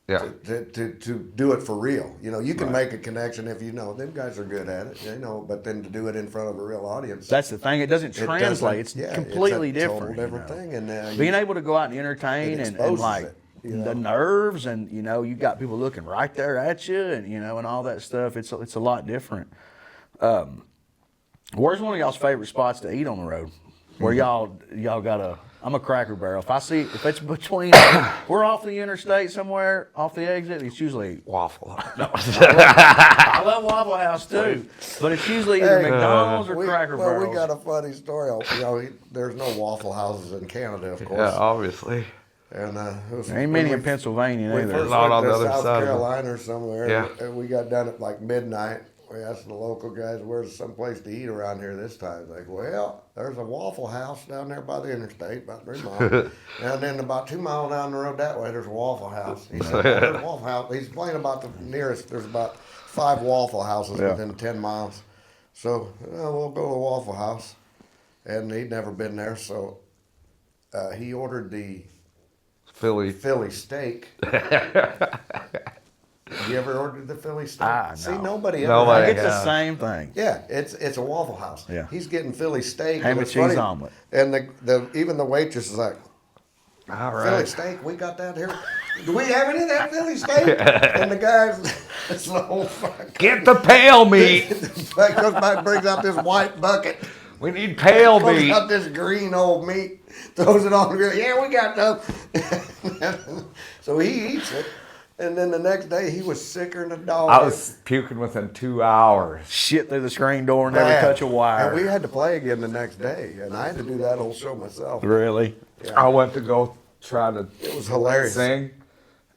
To do it for real. You know, you can make a connection if you know them guys are good at it. You know, but then to do it in front of a real audience. That's the thing. It doesn't translate. It's completely different. Total different thing. And being able to go out and entertain and like it, you know? the nerves, and you know, you got people looking right there at you, and you know, and all that stuff. It's a lot different. Where's one of y'all's favorite spots to eat on the road? Where y'all got a? I'm a Cracker Barrel. If it's between, we're off the interstate somewhere, off the exit, it's usually Waffle. No. I love Waffle House too, but it's usually either McDonald's or Cracker Barrel. Well, we got a funny story. You know, there's no Waffle Houses in Canada, of course. Yeah, obviously. And there ain't many in Pennsylvania either. We first Not went on to the other South side. Carolina or somewhere, Yeah. and we got done at like midnight. We asked the local guys, where's some place to eat around here this time? Like, well, there's a Waffle House down there by the interstate, about 3 miles. And then about 2 miles down the road that way, there's a Waffle House. He said, there's a Waffle House. He's playing about the nearest, there's about 5 Waffle Houses within 10 miles. So, we'll go to the Waffle House. And he'd never been there, so he ordered the Philly steak. You ever ordered the Philly steak? No. See, nobody ever. It's the same thing. Yeah, it's a Waffle House. Yeah. He's getting Philly steak. Ham and cheese omelet. And even the waitress is like, All right. Philly steak, we got that here. Do we have any of that Philly steak? And the guy's, it's the whole fuck. Get the pale meat. Like goes back, brings out this white bucket. We need pale Pulls meat. out this green old meat, throws it on the grill. Yeah, we got those. So he eats it. And then the next day, he was sicker than a dog. I was puking within 2 hours. Shit through the screen door and never touch a wire. And we had to play again the next day, and I had to do that whole show myself. Really? I went to go try to It was hilarious. sing,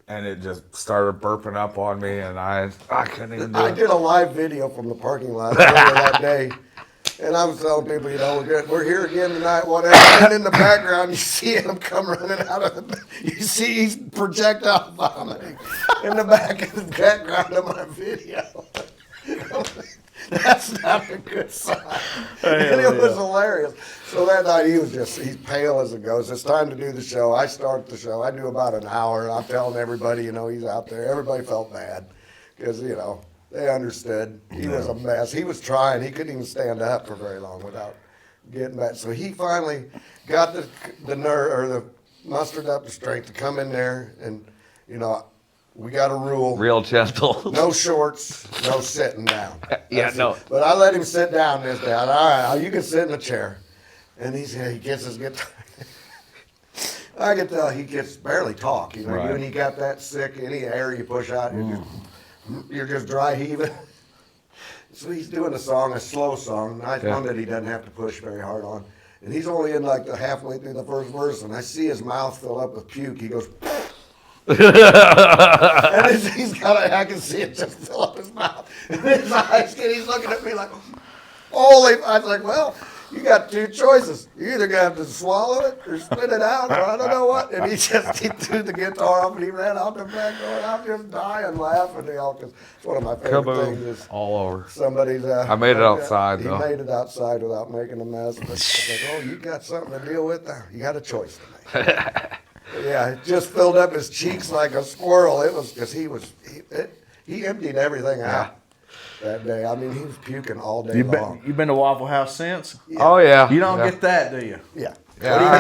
and it just started burping up on me, and I couldn't even do I it. did a live video from the parking lot earlier that day, and I was telling people, you know, we're here again tonight, whatever. And in the background, you see him come running out of the. You see he's projectile vomiting in the background of my video. That's not a good sign. And it was hilarious. So that night he's pale as a ghost. It's time to do the show. I start the show. I do about an hour. I'm telling everybody, you know, he's out there. Everybody felt bad because, you know, they understood. He was a mess. He was trying. He couldn't even stand up for very long without getting back. So he finally got the nerve or the mustered up the strength to come in there, and, you know, we got a rule. Real gentle. No shorts, no sitting down. No. But I let him sit down this day. All right, you can sit in a chair. And he gets his guitar. I could tell he gets barely talk. You know, Right. when you got that sick, any air you push out, you're just dry heaving. So he's doing a song, a slow song, one that he doesn't have to push very hard on. And he's only in like the halfway through the first verse, and I see his mouth fill up with puke. He goes, and I can see it just fill up his mouth. And his eyes he's looking at me like, holy, I was like, well, you got two choices. You either got to swallow it or spit it out, or I don't know what. And he threw the guitar up and he ran out the back door. And I'm just dying laughing, you know, because it's one of my favorite things. Is all over. Somebody's. I made it outside, he though. He made it outside without making a mess. But I was like, oh, you got something to deal with now. You got a choice to make. Yeah, it just filled up his cheeks like a squirrel. It was because he emptied everything out. that day. I mean, he was puking all day long. You been to Waffle House since? Yeah. Oh yeah. You don't get that, do you? Yeah. Yeah, What do you mean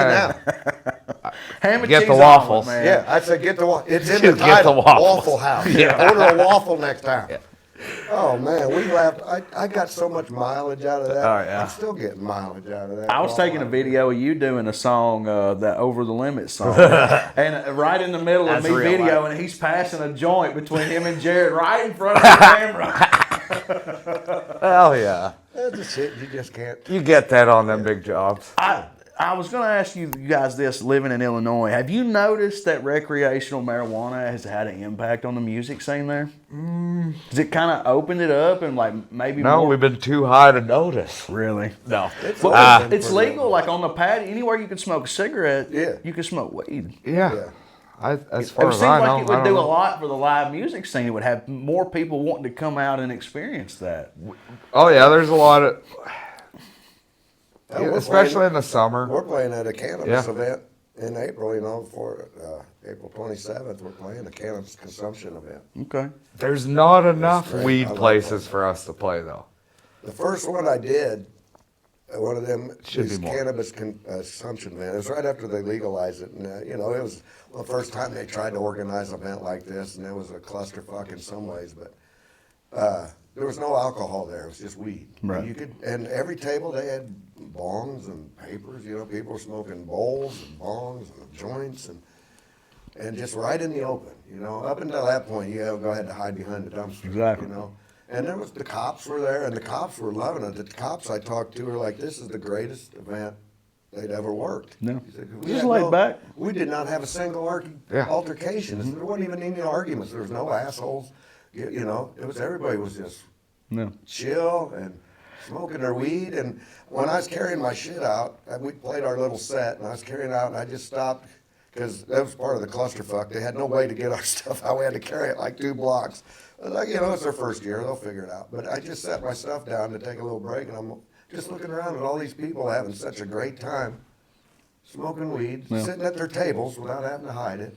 now? Ham and Get cheese the waffles. omelet, man. Yeah, I said get the waffle. It's in Get the title. the waffles. Waffle House. Yeah. Order a waffle next time. Yeah. Oh man, we laughed. I got so much mileage out of that. Oh, yeah. I'm still getting mileage out of that. I was taking a video of you doing a song, that Over the Limit song, and right in the middle of That's me real video, and he's passing a joint between him and Jared right in front of the camera. Hell yeah. That's the shit you just can't. You get that on them big jobs. I was going to ask you guys this, living in Illinois. Have you noticed that recreational marijuana has had an impact on the music scene there? Has it kind of opened it up and like maybe No, more? we've been too high to notice. Really? No. It's legal, like on the patio, anywhere you can smoke a cigarette, Yeah. you can smoke weed. Yeah. As It far seems as I like know, it I would don't do a know. lot for the live music scene. It would have more people wanting to come out and experience that. Oh yeah, there's a lot of, We're especially playing- in the summer. We're playing at a cannabis Yeah. event in April. You know, for April 27th, we're playing a cannabis consumption event. Okay. There's not enough great. I weed like places that. for us to play though. The first one I did, one of them Should is be more. cannabis consumption event. It was right after they legalized it, and you know, it was the first time they tried to organize an event like this, and it was a clusterfuck in some ways, but. There was no alcohol there. It was just weed. Right. And every table they had bongs and papers. You know, people were smoking bowls and bongs and joints and just right in the open. You know, up until that point, you had to go ahead and hide behind the dumpster. Exactly. You know, and there was the cops were there, and the cops were loving it. The cops I talked to were like, "This is the greatest event they'd ever worked." No. He said, Just had laid back. We did not have a single Yeah. altercation. There wasn't even any arguments. There was no assholes. You know, it was everybody was just No. chill and smoking their weed. And when I was carrying my shit out, we played our little set, and I was carrying it out, and I just stopped because that was part of the clusterfuck. They had no way to get our stuff out. We had to carry it like 2 blocks. I was like, you know, it's their first year. They'll figure it out. But I just set my stuff down to take a little break, and I'm just looking around at all these people having such a great time, smoking weed, sitting at their tables without having to hide it.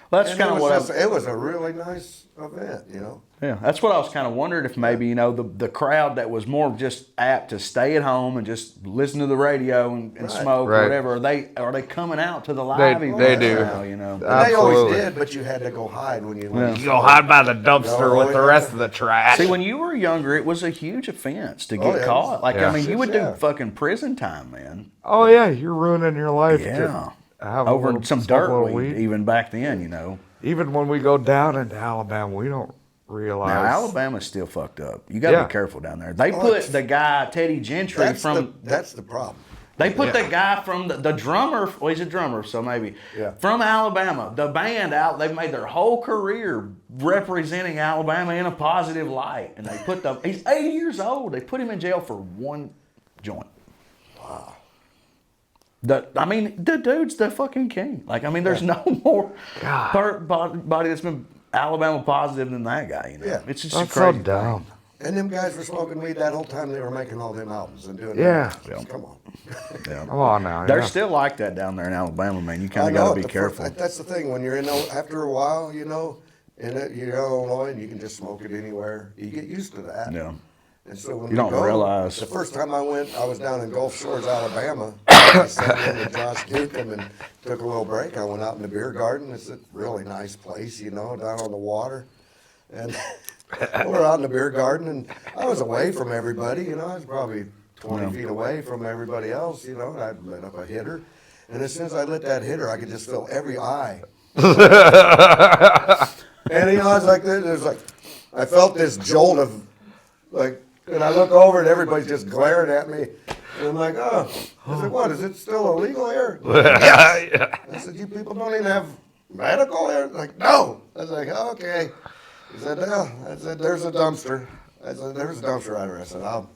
Well, that's And kind of what it was a really nice event, you know. Yeah, that's what I was kind of wondering if maybe, you know, the crowd that was more just apt to stay at home and just listen to the radio and Right. smoke or Right. whatever, are they coming out to the live They events do. now, you know? And they always Absolutely. did, but you had to go hide when you You go hide by the dumpster No, with the yeah. rest of the trash. See, when you were younger, it was a huge offense to get yeah. caught. Like, Yeah. I mean, you would do Yeah. fucking prison time, man. Oh yeah, you're ruining your life. Yeah. To have a Over little- some smoke a dirt little weed, even back then, you know. Even when we go down into Alabama, we don't realize. Now, Alabama's still fucked up. You got to Yeah. be careful down there. They Oh, put it's- the guy, Teddy Gentry, that's the problem. They put the guy from the drummer, well, he's a drummer, so maybe, Yeah. from Alabama, the band out, they've made their whole career representing Alabama in a positive light. And they put he's 80 years old, they put him in jail for one joint. Wow. The dude's the fucking king. Like, I mean, there's no more body that's been Alabama positive than that guy, you know? Yeah. It's just That's a so crazy dumb. thing. And them guys were smoking weed that whole time they were making all them albums and doing Yeah. that. Come on. Yeah. Come on now. They're yeah. still like that down there in Alabama, man. You kind I of know got it, to be the careful. that's the thing. When you're in, after a while, you know, you're in Illinois and you can just smoke it anywhere. You get used to that. Yeah. And so when You we don't realize. The first time I went, I was down in Gulf Shores, Alabama. I sat in with Josh Newcomb and took a little break. I went out in the beer garden. It's a really nice place, you know, down on the water. And we're out in the beer garden, and I was away from everybody. You know, I was probably 20 feet away from everybody else, you know, and I lit up a hitter. And as soon as I lit that hitter, I could just feel every eye. And, you know, I was like, I felt this jolt of, like, and I look over and everybody's just glaring at me. And I'm like, oh. I said, what, is it still illegal here? Yes. I said, you people don't even have medical here? Like, no. I was like, oh, okay. He said, yeah. I said, there's a dumpster. I said, there's a dumpster right here. I said, I'll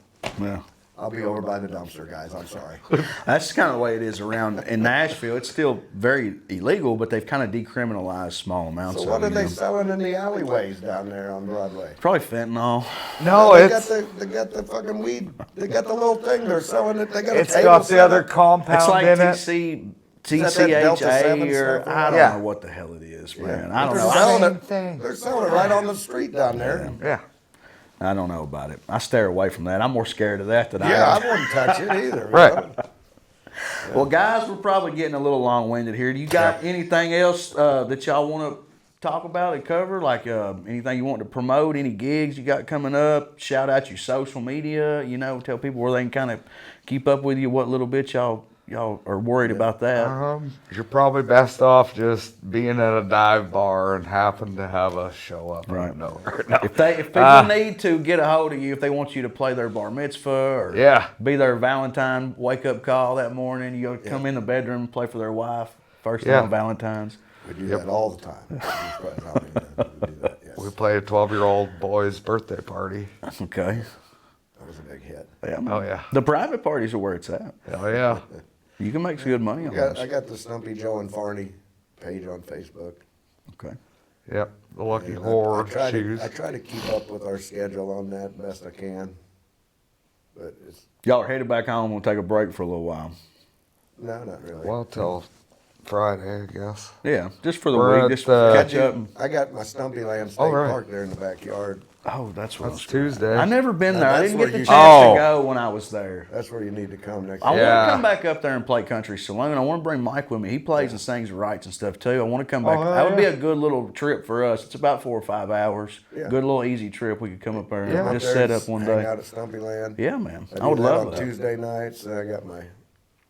be over by the dumpster, guys. I'm sorry. That's kind of the way it is around in Nashville. It's still very illegal, but they've kind of decriminalized small amounts. So what of are it, they you know. selling in the alleyways down there on Broadway? Probably fentanyl. No, they it's got the fucking weed. They got the little thing. They're selling it. They got a it's table got the set other up. compound It's like in it. that Delta 7 TCHA or stuff? I don't Yeah. know what the hell it is, man. Yeah. I don't They're know. selling Same it. thing. They're selling it right on the street down there. Yeah. I don't know about it. I stare away from that. I'm more scared of that than Yeah, I I wouldn't touch it either. Right. Well, guys, we're probably getting a little long-winded here. Do you got anything else that y'all want to talk about and cover? Like anything you want to promote, any gigs you got coming up? Shout out your social media, tell people where they can kind of keep up with you, what little bit y'all are worried about that. You're probably best off just being at a dive bar and happen to have a show up out of nowhere. No. If people need to get a hold of you, if they want you to play their bar mitzvah or be their Valentine wake-up call that morning, you come in the bedroom and play for their wife first thing on Valentine's. We do that all the time. We do that, yes. We play a 12-year-old boy's birthday party. Okay. That was a big hit. Yeah, man. Oh, yeah. The private parties are where it's at. Oh, yeah. You can make some good money on those. I got the Stumpy, Joe, and Farney page on Facebook. Okay. Yep. The Lucky Whore shoes. I try to keep up with our schedule on that best I can. But it's... Y'all are headed back home. We'll take a break for a little while. No, not really. Well, till Friday, I guess. Yeah, just for the We're week. at Just the- catch up. I got my Stumpy Land State right. Park there in the backyard. Oh, that's what That's Tuesday. I never been there. I that's didn't where get the you chance should- to go when I was there. That's where you need to come next I year. want Yeah. to come back up there and play country saloon. I want to bring Mike with me. He plays and sings rights and stuff too. I want to come back. hell That would be yeah. a good little trip for us. It's about 4 or 5 hours. Yeah. Good little easy trip. We could come up there and Yeah. just There set and up one hang day. out at Stumpy Land. Yeah, man. I I would do that love on that. Tuesday nights. I got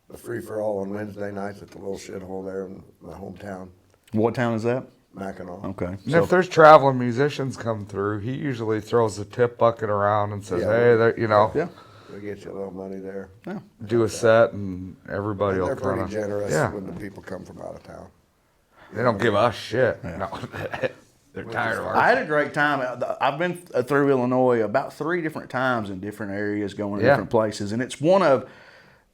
the free for all on Wednesday nights at the little shithole there in my hometown, What town is that? Mackinac. Okay. And So, if there's traveling musicians come through, he usually throws the tip bucket around and says, Yeah. hey, there, yeah. We get you a little money there. do a set and everybody And will they're pretty kind generous Yeah. when the people come from out of town. They don't give us shit. No. They're tired of I our had a great time. I've been through Illinois about 3 different times in different areas, going to Yeah. different places, and it's one of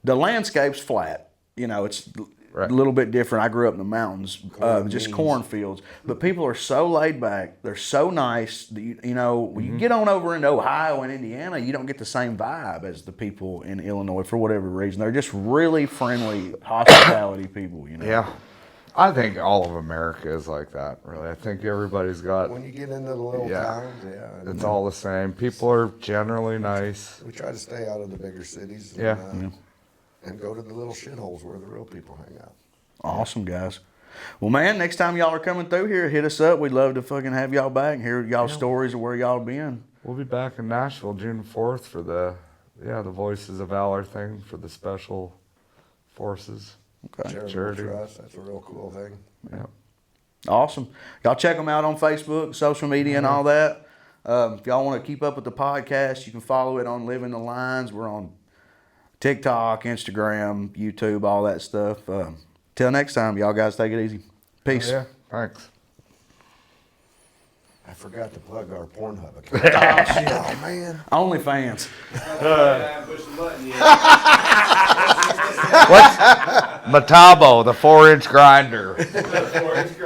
the landscape's flat. It's Right. a little bit different. I grew up in the mountains, just cornfields, but people are so laid back. They're so nice. That when you get on over into Ohio and Indiana, you don't get the same vibe as the people in Illinois for whatever reason. They're just really friendly, hospitality people. Yeah. I think all of America is like that, really. I think everybody's got, When you get into the little Yeah. towns, yeah. it's all the same. People are generally nice. We try to stay out of the bigger cities. And, Yeah. and go to the little shitholes where the real people hang out. Awesome, guys. Well, man, next time y'all are coming through here, hit us up. We'd love to fucking have y'all back and hear y'all's stories of where y'all been. We'll be back in Nashville June 4th for the Voices of Valor thing for the Special Forces. Okay. Charitable Charity. Trust, that's a real cool thing. Yeah. Awesome. Y'all check them out on Facebook, social media, and all that. If y'all want to keep up with the podcast, you can follow it on Living the Lines. We're on TikTok, Instagram, YouTube, all that stuff. Till next time, y'all guys take it easy. Peace. Yeah. Thanks. I forgot to plug our Pornhub account. Oh, man. OnlyFans. Push the button, yeah. What's Matabo, the 4-inch grinder? 4-inch